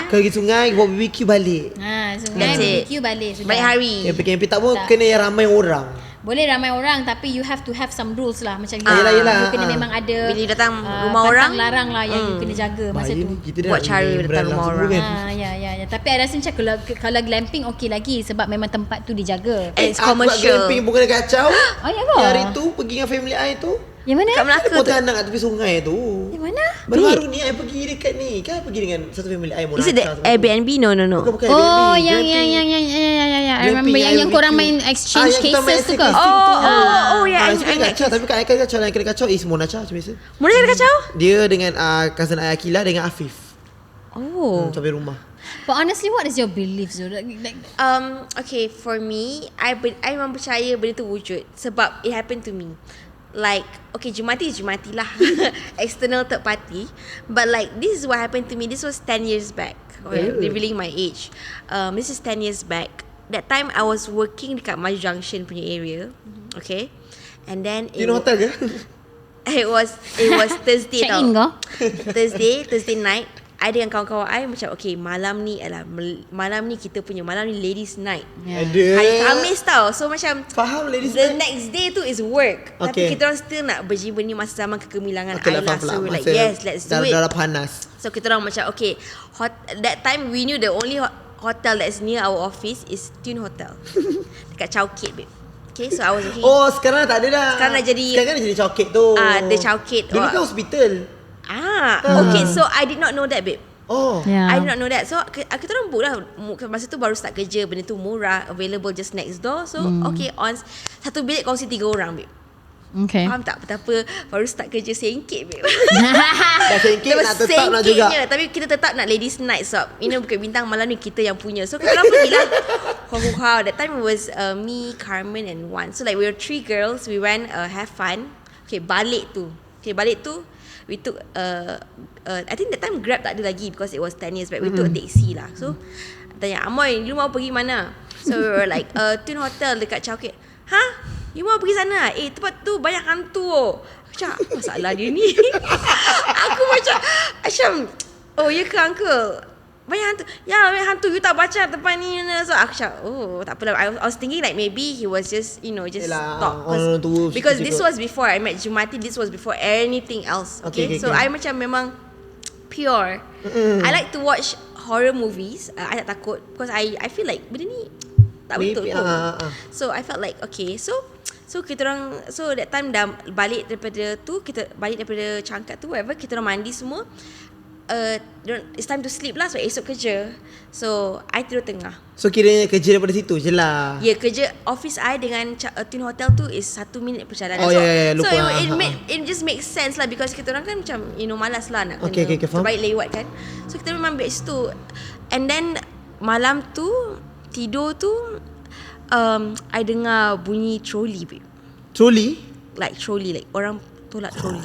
Speaker 1: Kau pergi sungai, buat BBQ balik.
Speaker 2: Sungai BBQ balik sudah.
Speaker 3: Balik hari.
Speaker 1: Camping tak pun kena yang ramai orang.
Speaker 2: Boleh ramai orang, tapi you have to have some rules lah. Macam
Speaker 1: yelah.
Speaker 2: you kena memang ada
Speaker 3: bila you datang rumah orang,
Speaker 2: larang lah yang you kena jaga masa tu.
Speaker 3: Buat cara datang rumah orang.
Speaker 2: Ya. Tapi I rasa macam kalau glamping okey lagi sebab memang tempat tu dijaga.
Speaker 3: And it's commercial.
Speaker 1: Glamping pun kena kacau.
Speaker 2: Ya ke?
Speaker 1: Hari tu pergi dengan family I tu.
Speaker 2: Yang mana?
Speaker 3: Kat Melaka
Speaker 1: tu. Anak kat tepi sungai tu.
Speaker 2: Yang mana?
Speaker 1: Baru-baru ni I pergi dekat ni. Kan pergi dengan satu family I.
Speaker 3: Is it the Airbnb? No.
Speaker 1: Bukan
Speaker 2: Oh,
Speaker 1: Airbnb.
Speaker 2: yang I remember yang korang main exchange cases tu ke?
Speaker 3: Oh, ya.
Speaker 1: Sebenarnya kacau. Tapi kat I kacau. Yang kena kacau is Mona Cha macam biasa.
Speaker 3: Mona kena kacau?
Speaker 1: Dia dengan cousin I Akila dengan Afif. Sampai rumah.
Speaker 2: But honestly, what is your belief, Zul?
Speaker 3: Okay, for me, I memang percaya benda tu wujud sebab it happened to me. Like, okay, Jumati lah. External third party. But like, this is what happened to me. This was 10 years back. Revealing my age. This is 10 years back. That time I was working dekat Maju Junction punya area. Okay. And then
Speaker 1: you know hotel ke?
Speaker 3: It was Thursday
Speaker 2: tau. Check in kau?
Speaker 3: Thursday night. I dengan kawan-kawan I macam okay, malam ni kita punya malam ni ladies night.
Speaker 1: Ada.
Speaker 3: Hari Khamis tau. So macam
Speaker 1: faham ladies
Speaker 3: the
Speaker 1: night.
Speaker 3: next day tu is work.
Speaker 1: Okay.
Speaker 3: Tapi kita orang still nak berjiba ni masa zaman kegemilangan
Speaker 1: Okay,
Speaker 3: I lah. So we're like yes, let's do it.
Speaker 1: Dah panas.
Speaker 3: So kita orang macam okay, that time we knew the only hotel that's near our office is Tune Hotel. Dekat Chowkit, babe. Okay, so I was looking.
Speaker 1: Oh, sekarang dah tak ada dah.
Speaker 3: Sekarang dah jadi
Speaker 1: Chowkit tu.
Speaker 3: The Chowkit.
Speaker 1: Dulu kan hospital.
Speaker 3: Okay, so I did not know that, babe.
Speaker 1: Oh,
Speaker 3: I did not know that. So kita orang book lah. Masa tu baru start kerja. Benda tu murah, available just next door. So okay, on satu bilik kongsi 3 orang, babe.
Speaker 2: Okay.
Speaker 3: Faham tak betapa baru start kerja sengkit, babe.
Speaker 1: dah sengkit nak tetap nak juga.
Speaker 3: Tapi kita tetap nak ladies night, so you know, Bukit Bintang malam ni kita yang punya. So kita orang pergilah That time it was me, Carmen and Wan. So like we were 3 girls. We went have fun. Balik tu we took I think that time Grab tak ada lagi because it was 10 years back. We took a taxi lah. So tanya Amoy, you mau pergi mana? So we were like Twin Hotel dekat Chowkit. You mau pergi sana? Tempat tu banyak hantu. Aku cakap, apa masalah dia ni? Aku macam oh ya ke uncle? Banyak hantu. Ya, banyak hantu. You tak baca tempat ni. So aku cakap, tak apalah. I was thinking like maybe he was just talk. Because this was before I met Jumati. This was before anything else. Okay. So I macam memang pure. I like to watch horror movies. I tak takut because I feel like benda ni tak betul tu. So I felt like okay. So kita orang, so that time dah balik daripada tu, kita balik daripada Cangkat tu, whatever, kita orang mandi semua. It's time to sleep lah. So esok kerja. So I tidur tengah.
Speaker 1: So kiranya kerja daripada situ je lah.
Speaker 3: Ya, kerja office I dengan Twin Hotel tu is 1 minit perjalanan.
Speaker 1: Lupa.
Speaker 3: So it just makes sense lah. Because kita orang kan macam malas lah nak kena terbaik lewat kan. So kita memang ambil situ. And then malam tu tidur tu I dengar bunyi trolley, babe.
Speaker 1: Trolley?
Speaker 3: Like trolley, like orang tolak trolley.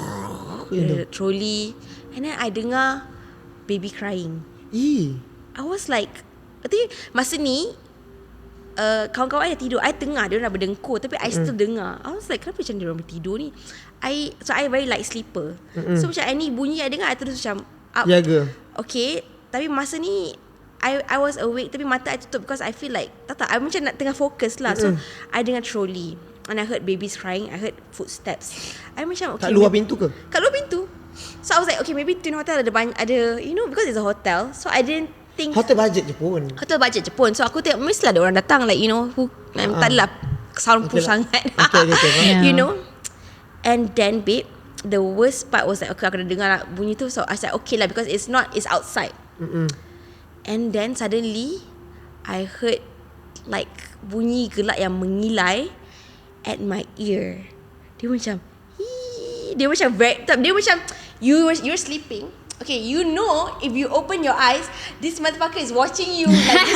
Speaker 3: Trolley. And then I dengar baby crying. I was like, I think masa ni kawan-kawan I tidur, I tengah dia orang dah berdengkur, tapi I still dengar. I was like, kenapa macam dia orang bertidur ni? So I very light sleeper. So macam any bunyi I dengar, I terus macam up.
Speaker 1: Jaga.
Speaker 3: Okay. Tapi masa ni I was awake tapi mata I tutup because I feel like I macam nak tengah fokus lah. So I dengar trolley and I heard babies crying. I heard footsteps. I macam okay,
Speaker 1: kat luar pintu ke?
Speaker 3: Kat luar pintu. So I was like, okay, maybe Twin Hotel ada because it's a hotel. So I didn't think
Speaker 1: hotel budget je pun.
Speaker 3: So aku tengok mestilah ada orang datang, like who tak adalah soundproof sangat.
Speaker 1: Okay.
Speaker 3: And then babe, the worst part was like, okay, aku dah dengar lah bunyi tu. So I said okay lah, because it's outside. And then suddenly I heard like bunyi gelak yang mengilai at my ear. Dia macam you're sleeping. Okay, if you open your eyes, this motherfucker is watching you like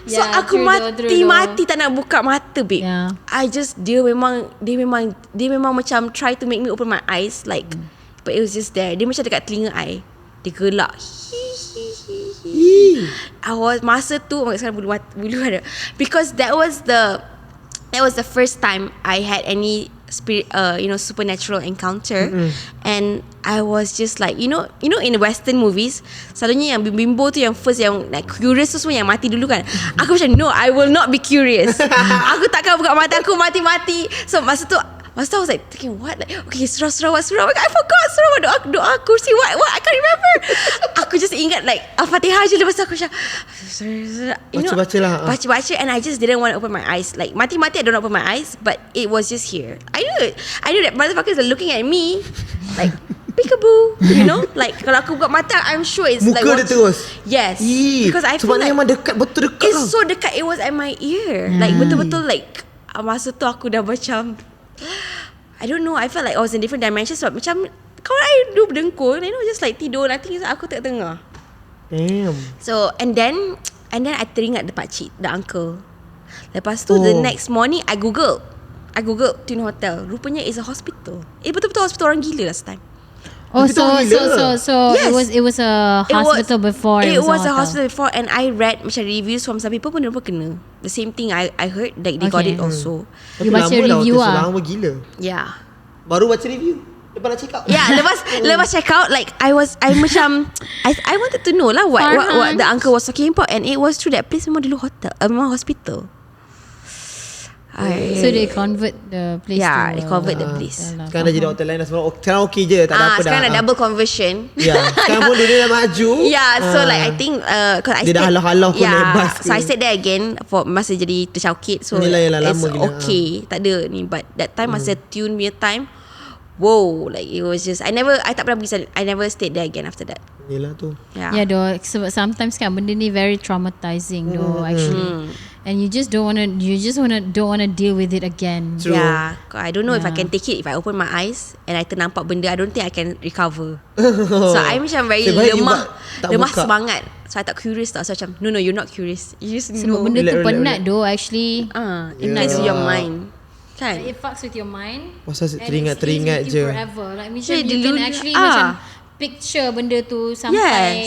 Speaker 3: this. So aku mati tak nak buka mata, babe. Dia memang macam try to make me open my eyes, like but it was just there. Dia macam dekat telinga I. Dia gelak. Masa tu sekarang bulu ada. Because that was the first time I had any spirit, supernatural encounter. And I was just like, in Western movies, selalunya yang bimbo tu yang first, yang like curious tu semua yang mati dulu kan. Aku macam no, I will not be curious. Aku takkan buka mata aku mati-mati. So masa tu I was like thinking, what? Like, okay, surah what surah? I forgot surah doa kursi. What? I can't remember. Aku just ingat like Al-Fatihah je. Lepas tu aku macam baca-baca, and I just didn't want to open my eyes. Like mati-mati I don't open my eyes, but it was just here. I knew that motherfuckers are looking at me like peekaboo, like kalau aku buka mata, I'm sure it's
Speaker 1: muka
Speaker 3: like
Speaker 1: dia terus.
Speaker 3: Yes. Because I feel like
Speaker 1: memang betul dekat.
Speaker 3: It's so dekat. It was at my ear. Like betul-betul like masa tu aku dah macam I don't know, I felt like I was in different dimensions. Sebab macam kawan I dulu berdengkur, just like tidur, nanti aku tengah.
Speaker 1: Damn.
Speaker 3: So and then I teringat the pakcik, the uncle. Lepas tu the next morning I googled Twin Hotel. Rupanya it's a hospital. Betul-betul hospital orang gila last time.
Speaker 2: Yes. It was a hospital before.
Speaker 3: It was a hospital before, and I read macam reviews from some people pun dia kena. The same thing I heard, like they got it also.
Speaker 2: You baca review lah.
Speaker 1: Lama gila.
Speaker 3: Yeah.
Speaker 1: Baru baca review. Lepas nak check out.
Speaker 3: Yeah, lepas check out, like I macam I wanted to know lah what the uncle was talking about, and it was true that place memang dulu hotel, memang hospital.
Speaker 2: So they convert the place.
Speaker 3: Yeah, they convert the place.
Speaker 1: Sekarang dah jadi hotel lain dah. Sekarang okey je, tak ada apa dah.
Speaker 3: Sekarang dah double conversion.
Speaker 1: Sekarang pun dia dah maju.
Speaker 3: So like I think cause I
Speaker 1: dia dah halau-halau kau naik bas.
Speaker 3: So I stayed there again for masa jadi tercaukit. So
Speaker 1: yalah,
Speaker 3: it's okay. Tak ada ni, but that time masa tune punya time, whoa, like it was just I tak pernah pergi. I never stayed there again after that.
Speaker 1: Yelah tu.
Speaker 2: Yeah, though sometimes kan benda ni very traumatizing though actually. and you just don't wanna deal with it again.
Speaker 1: True.
Speaker 3: Yeah, I don't know if I
Speaker 2: Yeah.
Speaker 3: can take it. If I open my eyes and I ternampak benda, I don't think I can recover. So I macam very
Speaker 1: Sebaik you
Speaker 3: lemah
Speaker 1: tak buka.
Speaker 3: semangat. So I tak curious tau. So macam no, you're not curious. You just
Speaker 2: Sebab
Speaker 3: know.
Speaker 2: benda tu
Speaker 1: Relax,
Speaker 2: penat
Speaker 1: relax.
Speaker 2: though actually.
Speaker 3: It plays with your mind. Kan?
Speaker 2: It fucks with your mind.
Speaker 1: Pasal
Speaker 2: and it
Speaker 1: teringat
Speaker 2: stays with you
Speaker 1: je.
Speaker 2: forever. Like macam
Speaker 3: Cik,
Speaker 2: you can
Speaker 3: dulu-
Speaker 2: actually macam picture benda tu sampai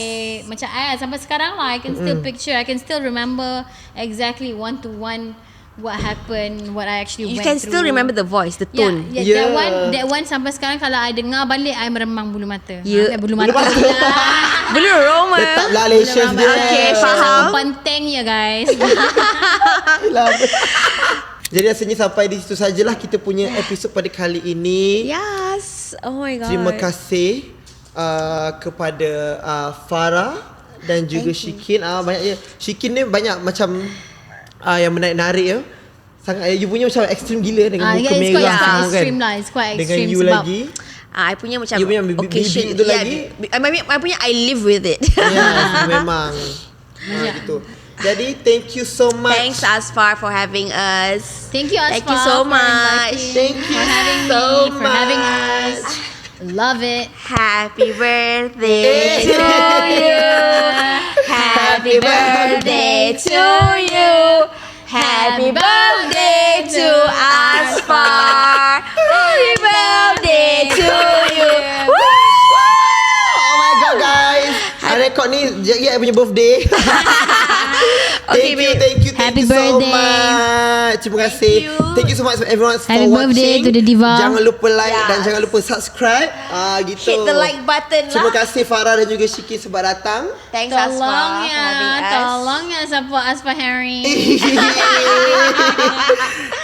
Speaker 2: macam sampai sekarang lah I can still picture, I can still remember exactly one to one what happened, what I actually
Speaker 3: You
Speaker 2: went
Speaker 3: can
Speaker 2: through.
Speaker 3: still remember the voice, the tone.
Speaker 1: Yeah.
Speaker 2: That one sampai sekarang kalau I dengar balik I meremang bulu mata.
Speaker 3: Yeah.
Speaker 2: Bulu mata pula.
Speaker 3: Bulu roma.
Speaker 1: Letaklah lashes dia.
Speaker 3: Okay, faham.
Speaker 2: Penting ya guys.
Speaker 1: Jadi rasanya sampai di situ sajalah kita punya episod pada kali ini.
Speaker 3: Yes. Oh my god.
Speaker 1: Terima kasih kepada Farah dan juga Shikin. Banyak Shikin ni banyak macam yang menarik-narik ya. Sangat you punya macam ekstrim gila dengan muka
Speaker 2: it's
Speaker 1: merah
Speaker 2: quite
Speaker 1: semua kan.
Speaker 2: extreme lah. It's quite
Speaker 1: Dengan
Speaker 2: extreme
Speaker 1: you
Speaker 2: sebab
Speaker 1: lagi.
Speaker 3: I punya macam
Speaker 1: You punya
Speaker 3: occasion
Speaker 1: bibik tu lagi.
Speaker 3: I punya I live with it.
Speaker 1: Ya, memang. Gitu. Jadi thank you so much.
Speaker 3: Thanks Asfar for having us.
Speaker 2: Thank you Asfar.
Speaker 3: Thank you so
Speaker 2: for
Speaker 3: much.
Speaker 2: inviting,
Speaker 1: Thank you
Speaker 2: for having
Speaker 1: so
Speaker 2: me, for having us.
Speaker 1: much.
Speaker 2: Love it.
Speaker 3: Happy birthday to you. Happy birthday to you. Happy birthday to Asfar. Happy birthday to you.
Speaker 1: Oh my god guys. Rekod ni Jek punya birthday.
Speaker 3: Okay,
Speaker 1: Thank you
Speaker 2: Happy
Speaker 1: so
Speaker 2: birthday.
Speaker 1: much. Terima kasih.
Speaker 3: you.
Speaker 1: Thank you so much everyone for
Speaker 2: Happy birthday
Speaker 1: watching.
Speaker 2: to the diva.
Speaker 1: Jangan lupa like
Speaker 3: Yes.
Speaker 1: dan jangan lupa subscribe. Gitu.
Speaker 3: Hit the like button
Speaker 1: Terima
Speaker 3: lah.
Speaker 1: kasih Farah dan juga Shikin sebab datang.
Speaker 3: Thanks Asfar
Speaker 2: Tolong
Speaker 3: for having
Speaker 2: ya,
Speaker 3: us.
Speaker 2: tolong ya support Asfar Harry.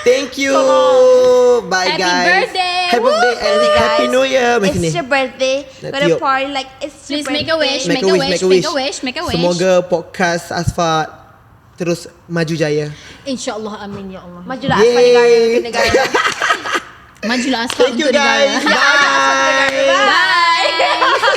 Speaker 1: Thank you. Bye
Speaker 2: Happy
Speaker 1: guys.
Speaker 2: birthday.
Speaker 1: Happy birthday and
Speaker 3: Birthday,
Speaker 1: Happy
Speaker 3: guys.
Speaker 1: New Year. Mari
Speaker 3: It's
Speaker 1: sini.
Speaker 3: your birthday.
Speaker 1: Nak
Speaker 3: Gotta
Speaker 1: tiup.
Speaker 3: party like it's your
Speaker 2: Please
Speaker 3: birthday.
Speaker 2: make a wish, make a wish.
Speaker 1: Semoga podcast Asfar terus maju jaya.
Speaker 2: InsyaAllah, amin ya Allah.
Speaker 3: Majulah Asfar negara ke negara.
Speaker 2: Majulah Asfar
Speaker 1: Thank you
Speaker 2: untuk negara.
Speaker 1: guys. Bye.
Speaker 3: Bye.